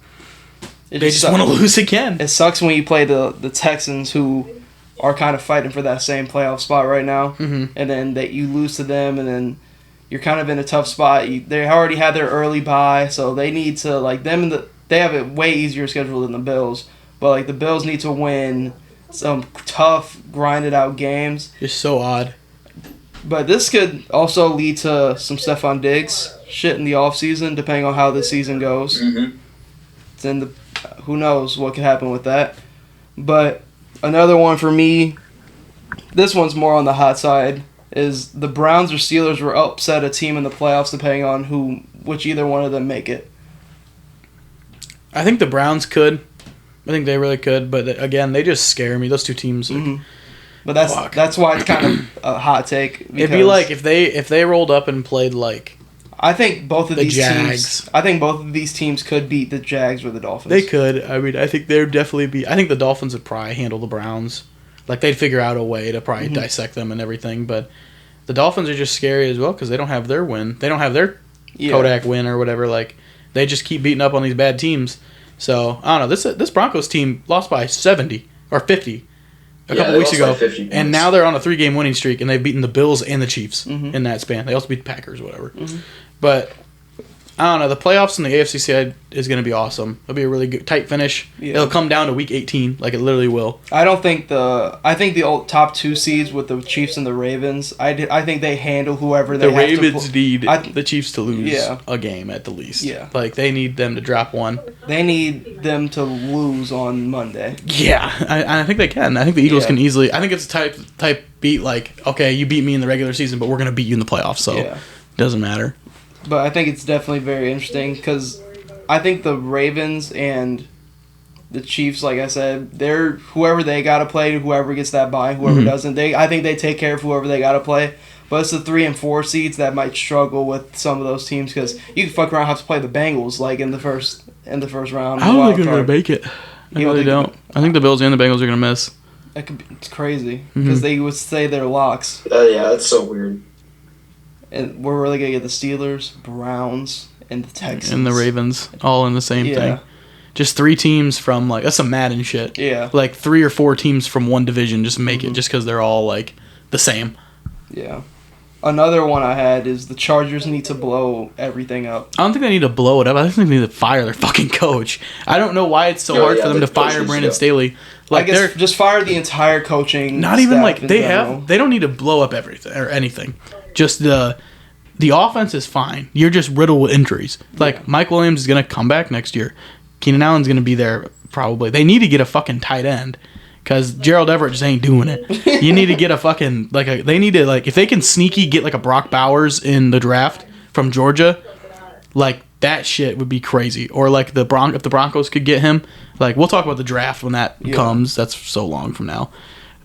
they just want to lose again. It sucks when you play the Texans, who are kind of fighting for that same playoff spot right now, and then that you lose to them, and then you're kind of in a tough spot. They already had their early bye, so they need to like them. They have a way easier schedule than the Bills. But, like, the Bills need to win some tough, grinded-out games. It's so odd. But this could also lead to some Stephon Diggs shit in the offseason, depending on how the season goes. It's in who knows what could happen with that. But another one for me, this one's more on the hot side, is the Browns or Steelers will upset a team in the playoffs depending on which either one of them make it. I think the Browns could. I think they really could, but again, they just scare me. Those two teams. Like, but that's why it's kind of a hot take. It'd be like if they rolled up and played like. I think both of the these Jags. teams. I think both of these teams could beat the Jags or the Dolphins. They could. I mean, I think they'd definitely be. I think the Dolphins would probably handle the Browns. Like they'd figure out a way to probably dissect them and everything. But the Dolphins are just scary as well because they don't have their win. They don't have their Kodak win or whatever. Like they just keep beating up on these bad teams. So, I don't know. This Broncos team lost by 70 or 50 a couple weeks ago. And now they're on a 3-game winning streak, and they've beaten the Bills and the Chiefs in that span. They also beat the Packers or whatever. But, I don't know. The playoffs in the AFC side is going to be awesome. It'll be a really good, tight finish. Yeah. It'll come down to week 18, like it literally will. I think the top 2 seeds with the Chiefs and the Ravens, I think they handle whoever they have to. The Ravens need the Chiefs to lose a game at the least. Yeah. Like, they need them to drop one. They need them to lose on Monday. Yeah, I think they can. I think the Eagles can easily. I think it's a type beat like, okay, you beat me in the regular season, but we're going to beat you in the playoffs, so it doesn't matter. But I think it's definitely very interesting because I think the Ravens and the Chiefs, like I said, they're whoever they got to play, whoever gets that bye, whoever doesn't. I think they take care of whoever they got to play. But it's the 3 and 4 seeds that might struggle with some of those teams because you can fuck around and have to play the Bengals like in the first round. I don't think they're going to make it. I really don't. I think the Bills and the Bengals are going to miss. It's crazy because they would say they're locks. Yeah, that's so weird. And we're really going to get the Steelers, Browns, and the Texans. And the Ravens, all in the same thing. Just 3 teams from, like, that's some Madden shit. Yeah. Like, 3 or 4 teams from one division just make it just because they're all, like, the same. Yeah. Another one I had is the Chargers need to blow everything up. I don't think they need to blow it up. I think they need to fire their fucking coach. I don't know why it's so hard for them to fire Brandon Staley. Like, I guess just fire the entire coaching. Not even like they don't need to blow up everything or anything. Just the offense is fine. You're just riddled with injuries. Like Mike Williams is gonna come back next year. Keenan Allen's gonna be there probably. They need to get a fucking tight end because Gerald Everett just ain't doing it. You need to get a fucking they need to if they can sneaky get like a Brock Bowers in the draft from Georgia, like that shit would be crazy. Or like if the Broncos could get him, like we'll talk about the draft when that comes. That's so long from now,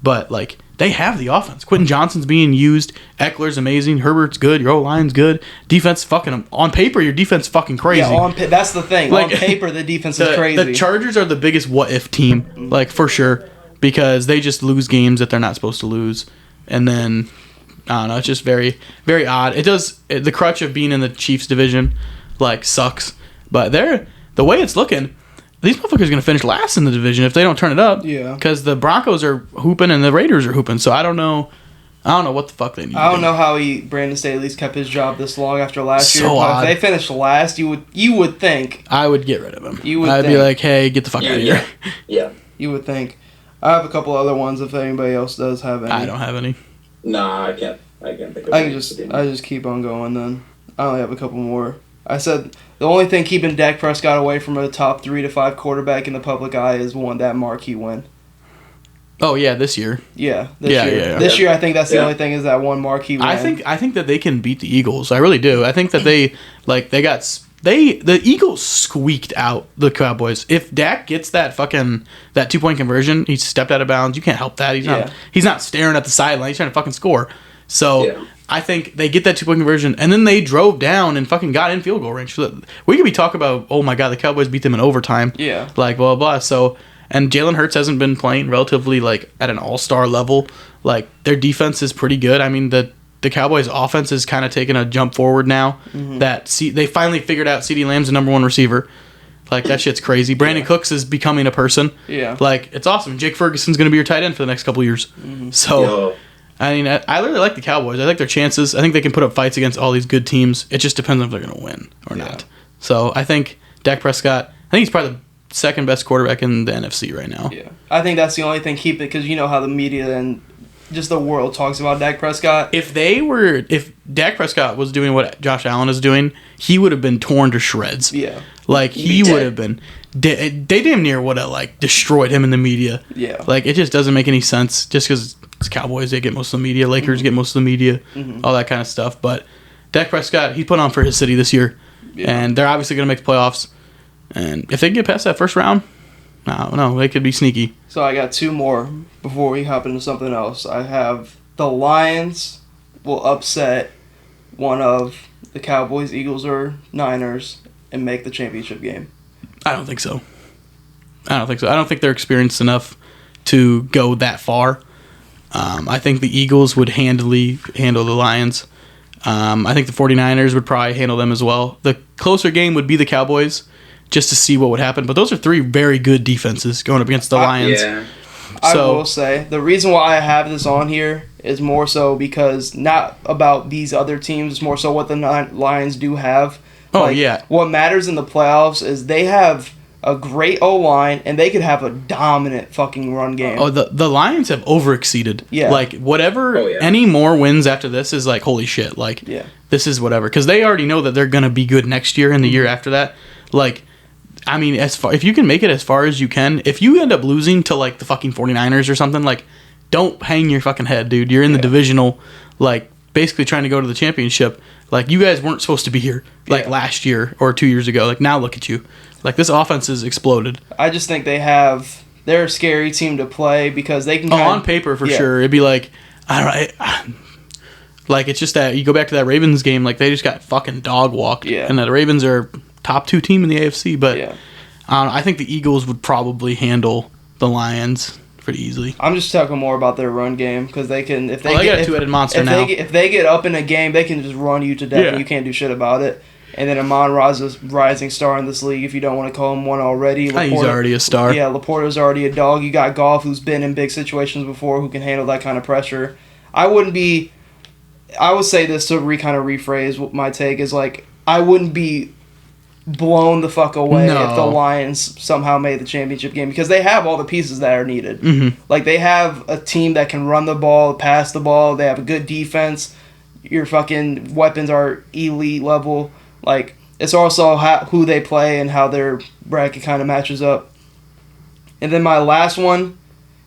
but like. They have the offense. Quentin Johnson's being used. Eckler's amazing. Herbert's good. Your O-line's good. Defense fucking... On paper, your defense fucking crazy. Yeah, that's the thing. Like, on paper, the defense is crazy. The Chargers are the biggest what-if team, like, for sure. Because they just lose games that they're not supposed to lose. And then, I don't know, it's just very, very odd. The crutch of being in the Chiefs division, like, sucks. But the way it's looking... These motherfuckers are going to finish last in the division if they don't turn it up. Yeah. Because the Broncos are hooping and the Raiders are hooping. So I don't know what the fuck they need. I don't know how Brandon Staley's kept his job this long after last year. Odd. If they finished last, you would think. I would get rid of him. I'd be like, hey, get the fuck out of here. Yeah. You would think. I have a couple other ones if anybody else does have any. I don't have any. Nah, I can't think of I any. just keep on going then. I only have a couple more. I said the only thing keeping Dak Prescott away from a top 3 to 5 quarterback in the public eye is that marquee win. Oh yeah, this year. Yeah, Yeah, year. yeah. This year, I think that's the Yeah. only thing is that one marquee win. I think that they can beat the Eagles. I really do. I think that the Eagles squeaked out the Cowboys. If Dak gets that 2-point conversion, he stepped out of bounds. You can't help that. He's not staring at the sideline. He's trying to fucking score. So Yeah. I think they get that 2-point conversion, and then they drove down and fucking got in field goal range. We could be talking about, oh my god, the Cowboys beat them in overtime. Yeah. Like blah blah. So. And Jalen Hurts hasn't been playing relatively like at an all-star level. Like their defense is pretty good. I mean the Cowboys' offense is kind of taking a jump forward now. Mm-hmm. They finally figured out CeeDee Lamb's the number one receiver. Like that shit's crazy. Brandon Cooks is becoming a person. Yeah. Like it's awesome. Jake Ferguson's going to be your tight end for the next couple of years. Mm-hmm. So Yo. I mean I really like the Cowboys. I like their chances. I think they can put up fights against all these good teams. It just depends on if they're going to win or not. So I think Dak Prescott. I think he's probably the second best quarterback in the NFC right now. Yeah, I think that's the only thing keep it because you know how the media and just the world talks about Dak Prescott. If Dak Prescott was doing what Josh Allen is doing, he would have been torn to shreds. Yeah, Like he would have been. They damn near would have like destroyed him in the media. Yeah, Like it just doesn't make any sense. Just because it's Cowboys, they get most of the media. Lakers get most of the media. All that kind of stuff. But Dak Prescott, he put on for his city this year, and they're obviously going to make the playoffs. And if they get past that first round, no, they could be sneaky. So I got two more before we hop into something else. I have the Lions will upset one of the Cowboys, Eagles, or Niners and make the championship game. I don't think so. I don't think they're experienced enough to go that far. I think the Eagles would handily handle the Lions. I think the 49ers would probably handle them as well. The closer game would be the Cowboys, just to see what would happen. But those are three very good defenses going up against the Lions. Yeah. I will say, the reason why I have this on here is more so because not about these other teams, it's more so what the Lions do have. Oh, yeah. What matters in the playoffs is they have a great O-line, and they could have a dominant fucking run game. Oh, the Lions have overexceeded. Yeah. Like, whatever, Oh, yeah. any more wins after this is like, holy shit. Like, Yeah. this is whatever. Because they already know that they're going to be good next year and the year after that. Like, I mean, if you can make it as far as you can, if you end up losing to, like, the fucking 49ers or something, like, don't hang your fucking head, dude. You're in the divisional, like, basically trying to go to the championship. Like, you guys weren't supposed to be here, like, last year or 2 years ago. Like, now look at you. Like, this offense has exploded. I just think they're a scary team to play because they can On paper, for sure. It'd be like, I don't know. Like, it's just that you go back to that Ravens game, like, they just got fucking dog walked. Yeah. And the Ravens are top 2 team in the AFC, but Yeah. I think the Eagles would probably handle the Lions pretty easily. I'm just talking more about their run game because they can if they They got a if- two-headed monster if now. if they get up in a game, they can just run you to death Yeah. and you can't do shit about it. And then Amon Ra's a rising star in this league if you don't want to call him one already. I think he's already a star. Yeah, Laporta's already a dog. You got Goff who's been in big situations before who can handle that kind of pressure. I would say this to kind of rephrase what my take is like I wouldn't be blown the fuck away No. if the Lions somehow made the championship game because they have all the pieces that are needed. Mm-hmm. Like they have a team that can run the ball, pass the ball. They have a good defense. Your fucking weapons are elite level. Like it's also who they play and how their bracket kind of matches up. And then my last one,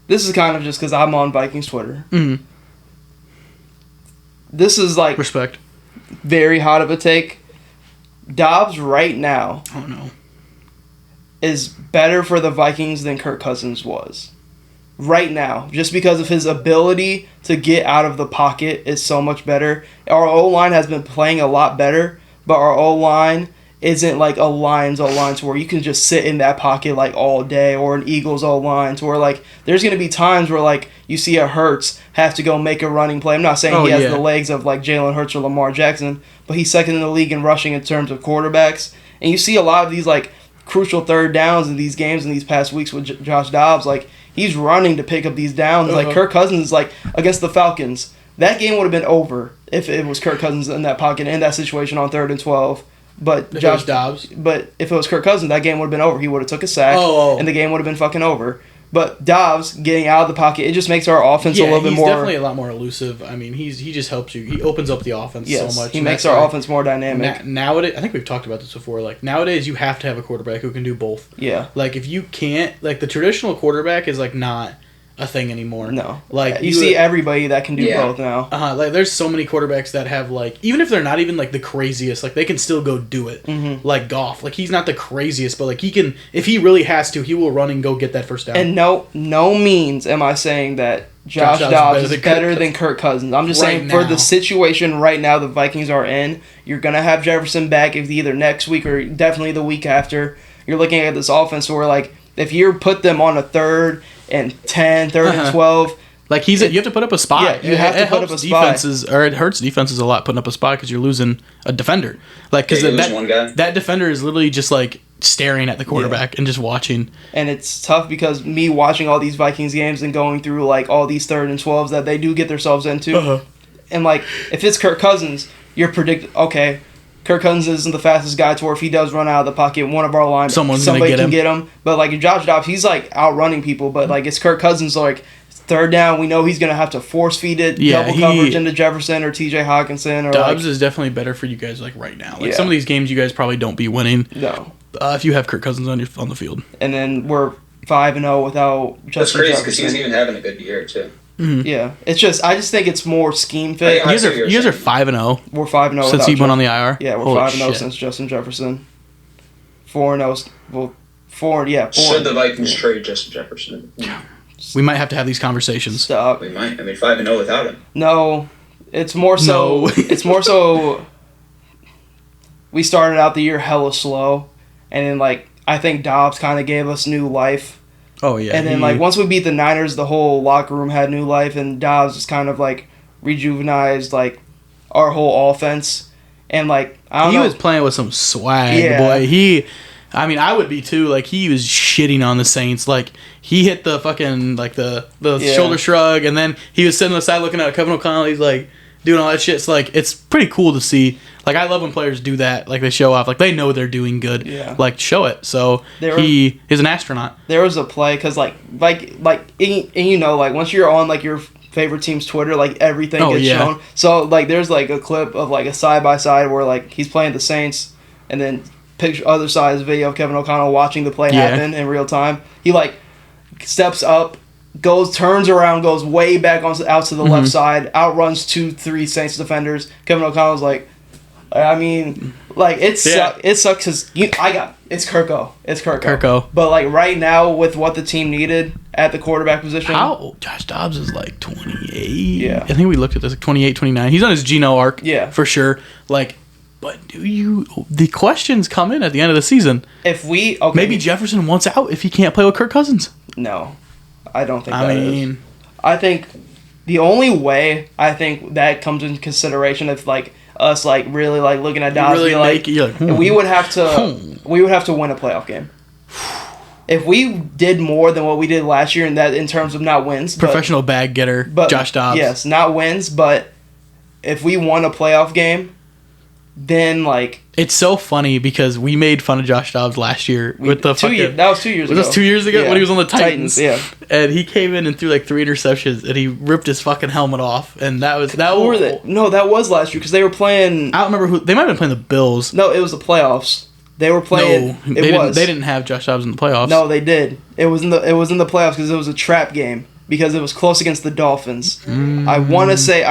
this is kind of just because I'm on Vikings Twitter. Mhm. This is like Respect. very hot of a take. Dobbs right now Oh, no. is better for the Vikings than Kirk Cousins was. Right now, just because of his ability to get out of the pocket is so much better. Our O-line has been playing a lot better, but our O-line isn't like a Lions O-line to where you can just sit in that pocket like all day, or an Eagles O-line to where like there's going to be times where like you see a Hurts have to go make a running play. I'm not saying he has the legs of like Jalen Hurts or Lamar Jackson, but he's second in the league in rushing in terms of quarterbacks. And you see a lot of these like crucial third downs in these games in these past weeks with Josh Dobbs. Like he's running to pick up these downs. Like Kirk Cousins, like against the Falcons, that game would have been over if it was Kirk Cousins in that pocket in that situation on 3rd and 12. But Josh Dobbs. But if it was Kirk Cousins, that game would have been over. He would have took a sack, and the game would have been fucking over. But Dobbs getting out of the pocket, it just makes our offense a little bit he's more. definitely a lot more elusive. I mean, he just helps you. He opens up the offense so much. He makes our offense more dynamic. Nowadays, I think we've talked about this before. Like nowadays, you have to have a quarterback who can do both. Yeah. Like if you can't, like the traditional quarterback is like not a thing anymore. No. Like you see everybody that can do both now. Like there's so many quarterbacks that have like, even if they're not even like the craziest, like they can still go do it. Mm-hmm. Like Goff, like he's not the craziest, but like he can, if he really has to, he will run and go get that first down. And no means am I saying that Josh Dobbs is better than Kirk Cousins. I'm just saying for the situation right now the Vikings are in, you're gonna have Jefferson back if either next week or definitely the week after. You're looking at this offense where like if you put them on a 3rd and 10, 3rd and 12. Like you have to put up a spot. Yeah, you have to put up a spot. Defenses, or it hurts defenses a lot putting up a spot because you're losing a defender. Like because that defender is literally just like staring at the quarterback and just watching. And it's tough because me watching all these Vikings games and going through like all these 3rd and 12s that they do get themselves into, and like if it's Kirk Cousins, you're okay. Kirk Cousins isn't the fastest guy to where if he does run out of the pocket, one of our linebackers, somebody can get him. But like Josh Dobbs, he's like outrunning people. But like it's Kirk Cousins, like 3rd down, we know he's gonna have to force feed it, double coverage into Jefferson or T.J. Hawkinson. Or Dobbs is definitely better for you guys like right now. Like some of these games, you guys probably don't be winning. No, if you have Kirk Cousins on the field. And then we're 5-0 without Justin. That's crazy because he's even having a good year too. Mm-hmm. Yeah, it's just I just think it's more scheme fit. You guys are 5-0. We're 5-0 since he went on the IR. Yeah, we're 5-0 since Justin Jefferson. 4-0. Well, 4. Should the Vikings trade Justin Jefferson? We might have to have these conversations. Stop. We might. I mean, 5-0 without him. No, it's more so. No. It's more so. We started out the year hella slow, and then like I think Dobbs kind of gave us new life. Oh yeah. And then like once we beat the Niners, the whole locker room had new life, and Dobbs just kind of like rejuvenized like our whole offense, and like I don't know. He was playing with some swag, boy. I mean, I would be too. Like he was shitting on the Saints. Like he hit the fucking like the shoulder shrug, and then he was sitting on the side looking at Kevin O'Connell. He's like doing all that shit. So like it's pretty cool to see. Like I love when players do that. Like they show off. Like they know they're doing good. Yeah. Like show it. So he is an astronaut. There was a play because like and you know like once you're on like your favorite team's Twitter, like everything gets shown. So like there's like a clip of like a side by side where like he's playing the Saints, and then picture other side is video of Kevin O'Connell watching the play happen in real time. He like steps up, turns around, goes way back out to the left side, outruns 2-3 Saints defenders. Kevin O'Connell's like, I mean, like it sucks because it's Kirko. It's Kirko. But like right now with what the team needed at the quarterback position, Josh Dobbs is like 28. Yeah, I think we looked at this like 28, 29. He's on his Geno arc. Yeah, for sure. Like. But the questions come in at the end of the season. If we maybe Jefferson wants out if he can't play with Kirk Cousins. No, I don't think. I think the only way I think that comes into consideration if like us like really like looking at Dobbs, we would have to win a playoff game. If we did more than what we did last year, in terms of not wins, professional bag getter, Josh Dobbs. Yes, not wins, but if we won a playoff game. Then like it's so funny because we made fun of Josh Dobbs last year with the that was 2 years ago. Was 2 years ago when he was on the Titans? Yeah. And he came in and threw like 3 interceptions and he ripped his fucking helmet off and that was No, that was last year because they were playing. I don't remember who they might have been playing the Bills. No, it was the playoffs. They were playing. No, they didn't have Josh Dobbs in the playoffs. No, they did. It was in the playoffs because it was a trap game. Because it was close against the Dolphins. I want to say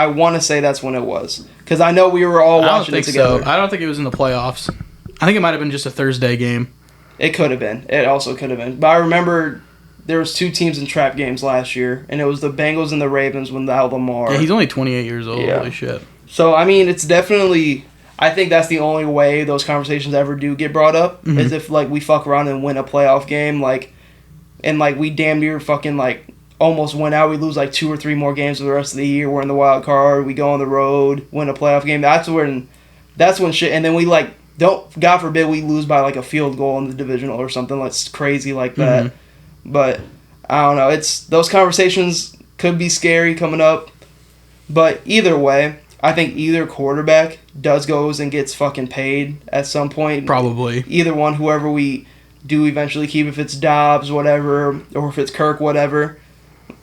that's when it was. Because I know we were all watching it together. I don't think it was in the playoffs. I think it might have been just a Thursday game. It could have been. It also could have been. But I remember there was 2 teams in trap games last year, and it was the Bengals and the Ravens without Lamar. Yeah, he's only 28 years old. Yeah. Holy shit. So, I mean, it's definitely... I think that's the only way those conversations ever do get brought up, is if, like, we fuck around and win a playoff game, like, and, like, we damn near fucking, like... almost went out. We lose like 2 or 3 more games for the rest of the year. We're in the wild card. We go on the road, win a playoff game. That's when shit. And then we like God forbid we lose by like a field goal in the divisional or something that's crazy like that. But I don't know. It's those conversations could be scary coming up. But either way, I think either quarterback goes and gets fucking paid at some point. Probably either one, whoever we do eventually keep, if it's Dobbs, whatever, or if it's Kirk, whatever.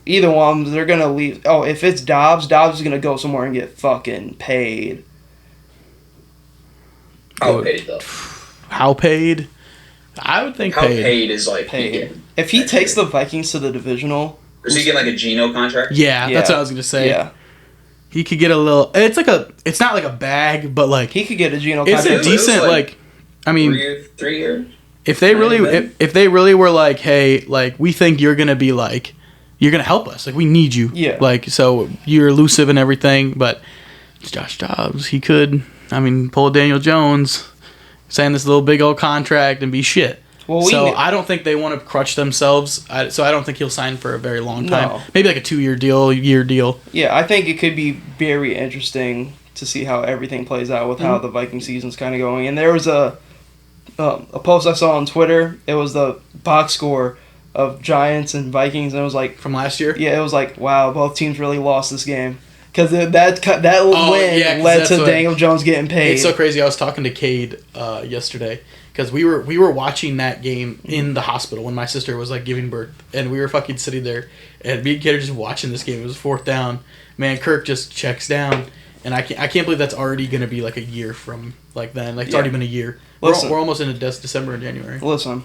Either one, they're going to leave. Oh, if it's Dobbs is going to go somewhere and get fucking paid. How paid, though? How paid? I would think How paid. paid is like Paid. If he takes the Vikings to the divisional... Does he get like a Geno contract? Yeah, that's what I was gonna say. Yeah. He could get a little. It's not like a bag, but like He could get a Geno it's contract. a decent like. I mean, 3 years. if they really if they really were like, hey, like we think you're gonna be like, you're gonna help us, like we need you. Yeah. Like so you're elusive and everything, but it's Josh Dobbs. He could, I mean, pull a Daniel Jones, sign this little big old contract and be shit. Well, I don't think they want to crutch themselves. So I don't think he'll sign for a very long time. No. Maybe like a 2-year deal, year deal. Yeah, I think it could be very interesting to see how everything plays out with how the Viking season's kind of going. And there was a post I saw on Twitter. It was the box score of Giants and Vikings, and it was like, From last year? yeah, it was like, wow, both teams really lost this game. Because that win yeah, 'cause led that's to what- Daniel Jones getting paid. It's so crazy. I was talking to Cade yesterday because we were watching that game in the hospital when my sister was like giving birth, and we were fucking sitting there, and me and Cade are just watching this game. It was 4th down. Man, Kirk just checks down, and I can't believe that's already gonna be like a year from like then. Like it's Yeah. already been a year. Listen. We're almost into December and January. Listen,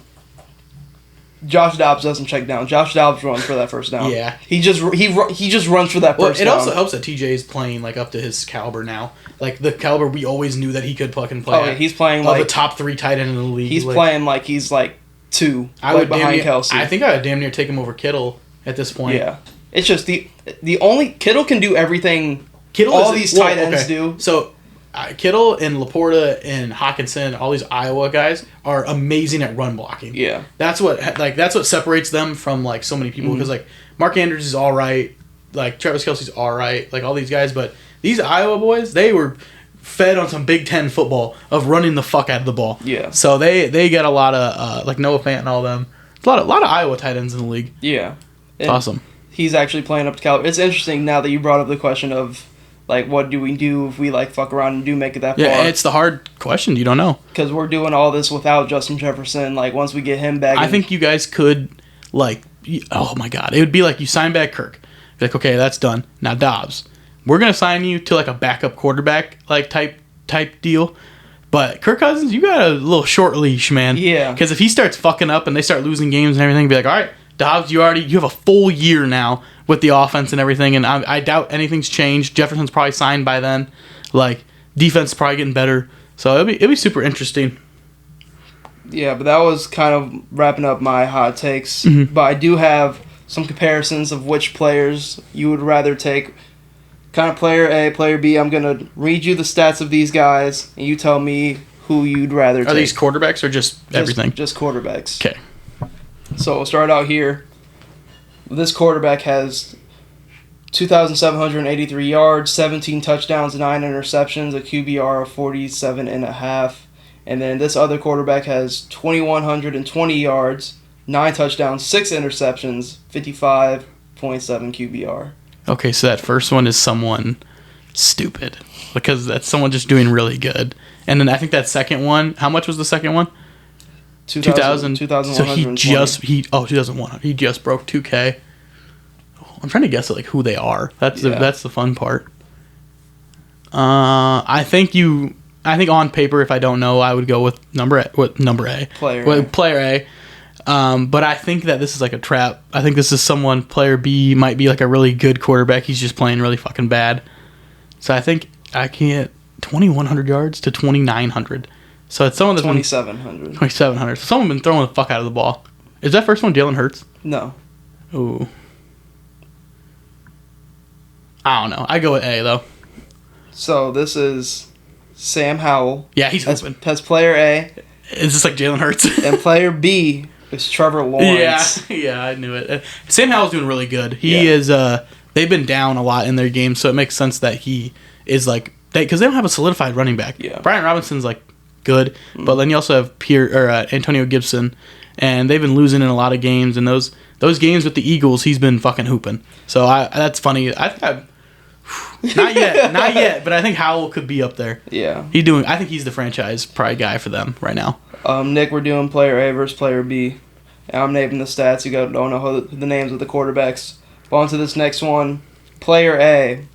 Josh Dobbs doesn't check down. Josh Dobbs runs for that first down. Yeah. he just runs for that Well, first it down. also helps that TJ is playing like up to his caliber now, like the caliber we always knew that he could fucking play. Oh, at. he's playing Of like a top 3 tight end in the league. he's like, playing like he's like 2, I like would damn behind near, Kelsey. I think I would damn near take him over Kittle at this point. Yeah, it's just the only Kittle can do everything. Kittle all is- these well, tight ends okay. do. So Kittle and Laporta and Hawkinson, all these Iowa guys are amazing at run blocking. Yeah, That's what separates them from like so many people because like Mark Andrews is all right, like Travis Kelce's all right, like all these guys, but these Iowa boys, they were fed on some Big Ten football of running the fuck out of the ball. Yeah. So they get a lot of like Noah Fant and all them. A lot of Iowa tight ends in the league. yeah, It's And awesome. He's actually playing up to caliber. It's interesting now that you brought up the question of like, what do we do if we like fuck around and do make it that Yeah, far? it's the hard question. You don't know. Because we're doing all this without Justin Jefferson. Like once we get him back, I think you guys could, like, oh my god, it would be like you sign back Kirk. Be like, okay, that's done. Now Dobbs, we're gonna sign you to like a backup quarterback like type deal. But Kirk Cousins, you got a little short leash, man. Yeah. Because if he starts fucking up and they start losing games and everything, be like, all right, Dobbs, you have a full year now with the offense and everything, and I doubt anything's changed. Jefferson's probably signed by then. Like defense is probably getting better, so it'll be super interesting. Yeah, but that was kind of wrapping up my hot takes. Mm-hmm. But I do have some comparisons of which players you would rather take. Kind of player A, player B. I'm going to read you the stats of these guys, and you tell me who you'd rather take. Are these quarterbacks or just everything? Just quarterbacks. Okay. So we'll start out here. This quarterback has 2,783 yards, 17 touchdowns, 9 interceptions, a QBR of 47.5. And then this other quarterback has 2,120 yards, 9 touchdowns, 6 interceptions, 55.7 QBR. Okay, so that first one is someone stupid because that's someone just doing really good. And then I think that second one, how much was the second one? 2,000. So 2,120. 2,100. He just broke 2K. I'm trying to guess like who they are. That's the fun part. I think on paper, if I don't know, I would go with number A. Player A. But I think that this is like a trap. I think this is someone, player B might be like a really good quarterback. He's just playing really fucking bad. So I think I can't 2,100 yards to 2,900. So it's someone that's 2,700. 2,700. So someone been throwing the fuck out of the ball. Is that first one Jalen Hurts? No. Ooh. I don't know. I go with A though. So this is Sam Howell. Yeah, he's That's, open. that's player A. Is this like Jalen Hurts? And player B is Trevor Lawrence. Yeah, I knew it. Sam Howell's doing really good. He Yeah. is. They've been down a lot in their game, so it makes sense that he is like because they don't have a solidified running back. Yeah. Brian Robinson's like good, but then you also have Antonio Gibson, and they've been losing in a lot of games. And those games with the Eagles, he's been fucking hooping. So that's funny. I think Not yet, not yet. But I think Howell could be up there. Yeah. I think he's the franchise probably guy for them right now. Nick, we're doing player A versus player B. And I'm naming the stats. You don't know the names of the quarterbacks. But on to this next one. Player A,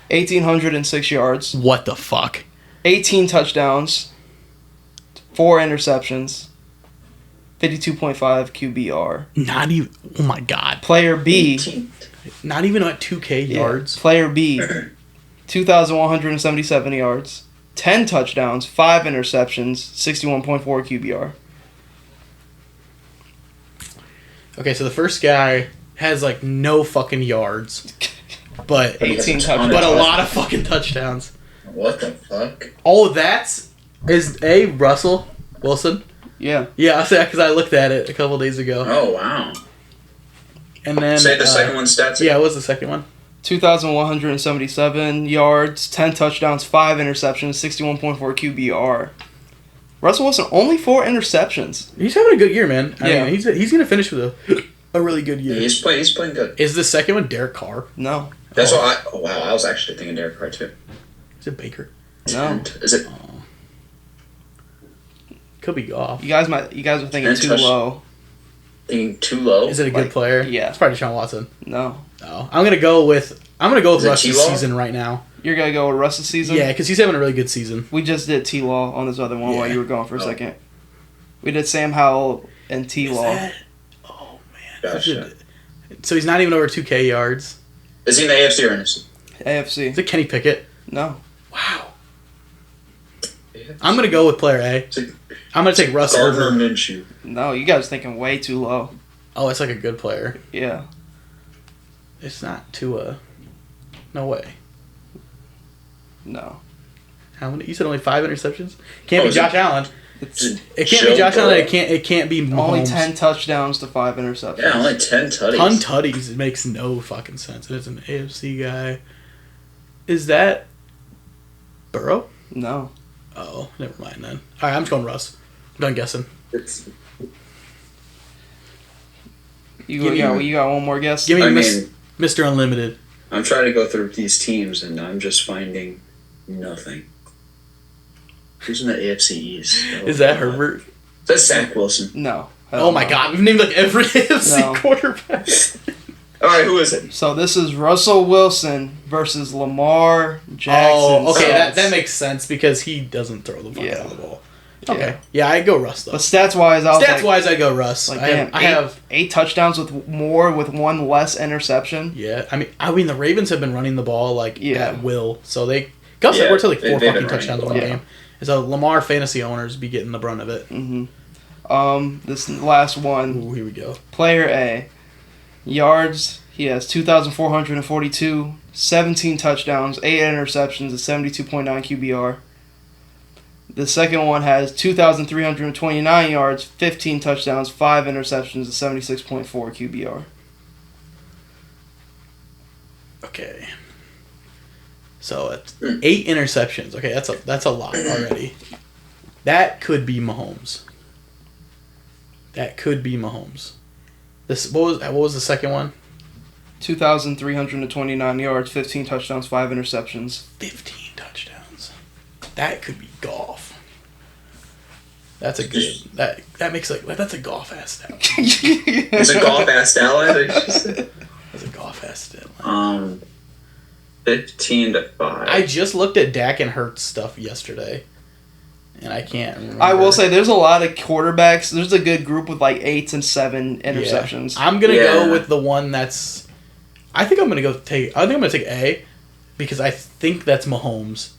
1,806 yards, What the fuck? 18 touchdowns, 4 interceptions, 52.5 QBR. Not even. Oh my god. Player B, 18. Not even at 2K yards. Player B, 2,177 yards, 10 touchdowns, 5 interceptions, 61.4 QBR. Okay, so the first guy has like no fucking yards, but 18 touchdowns. but a lot of fucking touchdowns. What the fuck? Oh, that's is Russell Wilson. Yeah. Yeah, I say because I looked at it a couple days ago, Oh wow. and then Say the second one stats. Yeah, what was the second one? 2,177 yards, 10 touchdowns, 5 interceptions, 61.4 QBR. Russell Wilson, only 4 interceptions. He's having a good year, man. I Yeah. mean, he's gonna finish with a really good year. He's playing good. Is the second one Derek Carr? No. That's what I. Oh wow, I was actually thinking Derek Carr too. Is it Baker? No. Is it? Could be Goff. You guys are thinking And too touch- low. Thinking too low? Is it a good Like, player? yeah. It's probably Deshaun Watson. No. No, I'm gonna go with Is Russ it this T-Law? season right now. You're going to go with Russ's season? Yeah, because he's having a really good season. We just did T-Law on this other one while Yeah. you were going for a Oh. second. We did Sam Howell and Is T-Law. that- Oh man. Gotcha. So he's not even over 2K yards. Is he in the AFC or NFC? AFC. Is it Kenny Pickett? No. Wow. I'm gonna go with player A. Is it I'm gonna take Russ Gardner over. Minshew? No, you guys thinking way too low. Oh, it's like a good player. Yeah. It's not Tua. No way. No. How many? You said only 5 interceptions. Can't Oh, be is Josh Allen. It's It can't be Joe Josh Allen. Burrow. It can't be Mahomes. only 10 touchdowns to 5 interceptions. Yeah, only 10 tutties. Ton tutties. It makes no fucking sense. It's an AFC guy. Is that Burrow? No. Oh, never mind then. All right, I'm just going Russ. I'm done guessing. It's- Give me- You got one more guess? Give me I Miss, mean, Mr. Unlimited. I'm trying to go through these teams and I'm just finding nothing. Who's in the AFC East? Oh, Is that God. Herbert? That's Zach Wilson. No. Oh my God, we've named like every AFC No. quarterback. All right, who is it? So this is Russell Wilson versus Lamar Jackson. Oh, okay, that Stats. makes sense because he doesn't throw the fuck Yeah. out of the ball. Okay, yeah, I go Russ though. But stats wise, I was Stats wise, I go Russ. like, I damn, have 8 touchdowns with 1 less interception. yeah. I mean the Ravens have been running the ball like Yeah. at will, so they Gus Yeah, Edwards had like they've 4 been fucking running touchdowns the one ball. game. So Lamar fantasy owners be getting the brunt of it. This last one, Ooh, here we go. player A, yards. He has 2,442, 17 touchdowns, 8 interceptions, a 72.9 QBR. The second one has 2,329 yards, 15 touchdowns, 5 interceptions, a 76.4 QBR. Okay. So it's 8 interceptions. Okay, that's a lot already. That could be Mahomes. That could be Mahomes. This what was the second one? 2,329 yards, 15 touchdowns, 5 interceptions. 15 touchdowns. That could be golf. That's a good. That makes like that's a golf ass stat. Is it golf ass Allen? That's a golf ass stat. 15-5. I just looked at Dak and Hurts stuff yesterday, and I can't remember. I will say there's a lot of quarterbacks. There's a good group with like 8s and 7 Yeah. interceptions. I'm gonna Yeah. go with the one that's. I think I'm gonna take A, because I think that's Mahomes.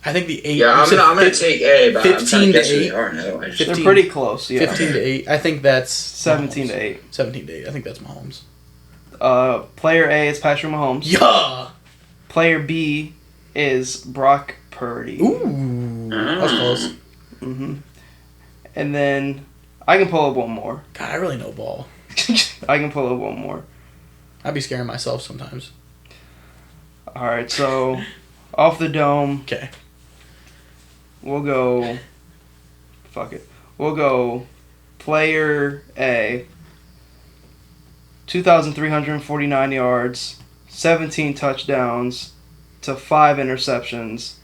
I think the 8. Yeah, I'm gonna take A, but I'm trying 15 to to guess who 8. they are now. I just- 15. They're pretty close, yeah. 15 to 8. I think that's 17 to Mahomes. 8. 17 to 8. I think that's Mahomes. Player A is Patrick Mahomes. Yeah. Player B is Brock Purdy. Ooh. That was close. hmm And then I can pull up one more. God, I really know ball. I can pull up one more. I'd be scaring myself sometimes. All right, so off the dome, Okay. we'll go. Fuck it. We'll go player A. 2,349 yards, 17 touchdowns to 5 interceptions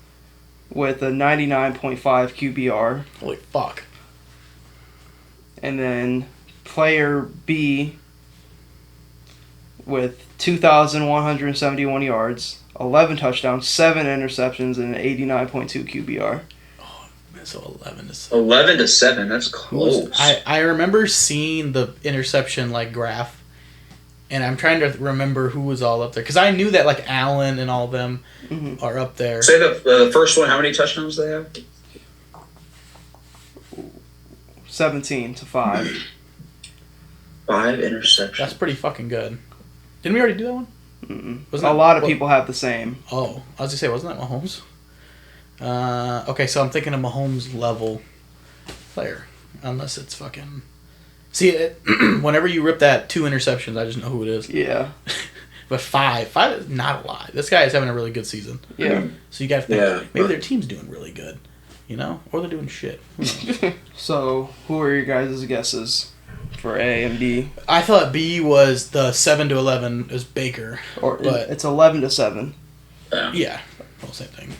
with a 99.5 QBR. Holy fuck. And then player B with 2,171 yards, 11 touchdowns, 7 interceptions, and an 89.2 QBR. So 11 is 11-7. That's close. I remember seeing the interception like graph, and I'm trying to remember who was all up there because I knew that like Allen and all of them are up there. Say the first one. How many touchdowns they have? 17 to 5. 5 interceptions. That's pretty fucking good. Didn't we already do that one? A lot of people have the same. Oh, I was gonna say, wasn't that Mahomes? Okay, so I'm thinking of Mahomes level player, unless it's fucking. See, whenever you rip that 2 interceptions, I just know who it is. Yeah. But 5 is not a lot. This guy is having a really good season. Yeah. So you got to think maybe their team's doing really good, you know, or they're doing shit. Who knows? So, who are your guys' guesses for A and B? I thought B was the 7-11 is Baker, but It's 11 to 7. yeah, well, same thing.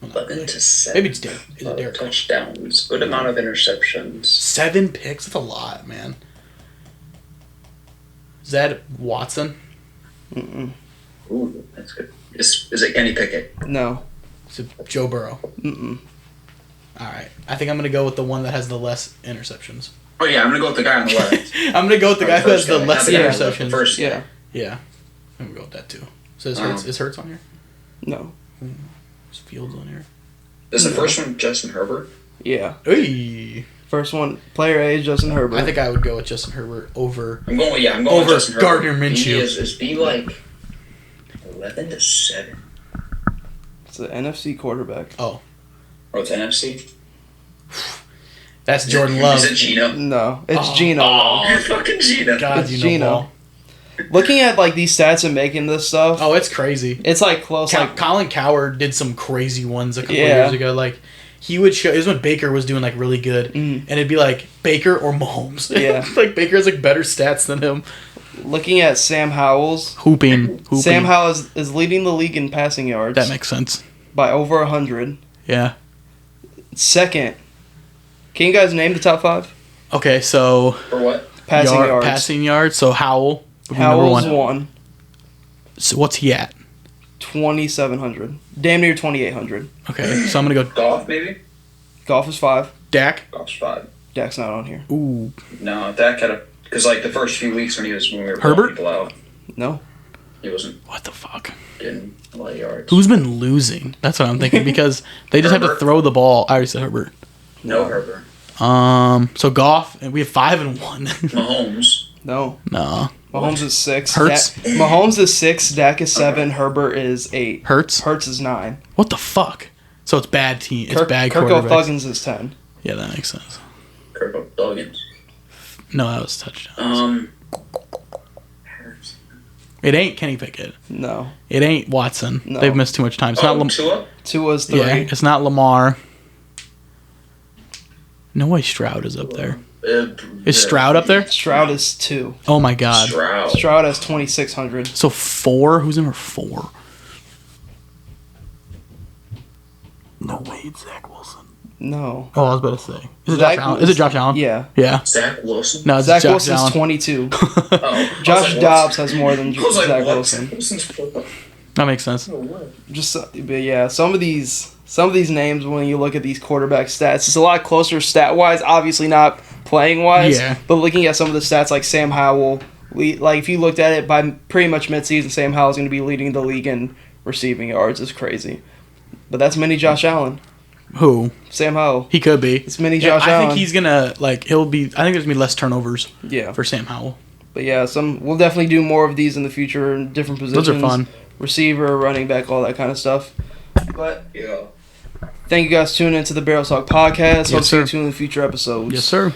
Well, not really. 11-7. Maybe it's Derek. Is it Derek? Touchdowns. Good amount of interceptions. 7 picks. That's a lot, man. Is that Watson? Ooh, that's good. Is it Kenny Pickett? No. Is it Joe Burrow? Mm-mm. All right. I think I'm going to go with the one that has the less interceptions. Oh yeah, I'm gonna go with the guy on the left. I'm going to go with the guy who has the less interceptions. First, Yeah. Yeah. I'm going to go with that too. So is Hurts on here? No. Is Fields on here? Is the first one Justin Herbert? Yeah. Hey. First one, player A is Justin Herbert. I think I would go with Justin Herbert over. I'm going with Over Justin Herbert. Gardner Minshew. Is B like 11-7? It's an NFC quarterback. Oh. Oh, it's NFC. That's Jordan Love. Is it Gino? No, it's Gino. Oh, fucking Gino. God, It's you know Gino. ball. Looking at like these stats and making this stuff, Oh, it's crazy. it's like close. Like Colin Coward did some crazy ones a couple Yeah. years ago. Like he would show. It was when Baker was doing like really good, and it'd be like Baker or Mahomes. Yeah. Like Baker has like better stats than him. looking at Sam Howell's. Hooping. Sam Howell is leading the league in passing yards That makes sense. by over 100. Yeah. Second, can you guys name the top 5 Okay, so For what? passing yards? Passing yards. So Howell would be Howell's number 1. 1, So what's he at? 2,700, damn near 2,800. Okay, so I'm gonna go Goff, maybe? Goff is 5. Dak. Goff's 5. Dak's not on here. Ooh. No, Dak had a... Because, like, the first few weeks when we were Herbert? blowing people out, No. he wasn't What the fuck? getting a lot of yards. Who's been losing? That's what I'm thinking because they just have to Herbert? throw the ball. I already said Herbert. No Herbert. So Goff, and we have 5 and 1. Mahomes. No. No. Mahomes is 6. Hurts? Mahomes is 6. Dak is 7. Herbert is 8. Hurts? Hurts is 9. What the fuck? So it's bad team. It's bad Kirk quarterbacks. Thuggins is 10. Yeah, that makes sense. Kirk Duggan. No, that was touchdowns. It ain't Kenny Pickett. No. It ain't Watson. No. They've missed too much time. It's not Tua? Tua's 3. Yeah, it's not Lamar. No way Stroud is up there. Is Stroud up there? Stroud is 2. Oh my god. Stroud has 2,600. So 4? Who's number 4? No way, it's Zach Wilson. No. Oh, I was about to say. Is it Zach Josh Allen? Is it Josh Allen? Yeah. Yeah. Zach Wilson? No, it's Zach Josh Wilson's Allen. 22. Oh, Josh Dobbs has more than I was like, Zach what? Wilson. Wilson's That makes sense. But yeah, some of these names when you look at these quarterback stats, it's a lot closer stat wise. Obviously not playing wise. Yeah. But looking at some of the stats like Sam Howell, like if you looked at it by pretty much midseason, Sam Howell's going to be leading the league in receiving yards. It's crazy. But that's mini Josh Allen. Who? Sam Howell. He could be. It's mini Yeah, Josh I Allen. think he's gonna he'll be. I think there's gonna be less turnovers Yeah. for Sam Howell. But yeah, we'll definitely do more of these in the future in different positions. Those are fun. Receiver, running back, all that kind of stuff. But Yeah. thank you guys for tuning into the Barrel Talk podcast. Hope to see sir. you tune in future episodes. Yes, sir.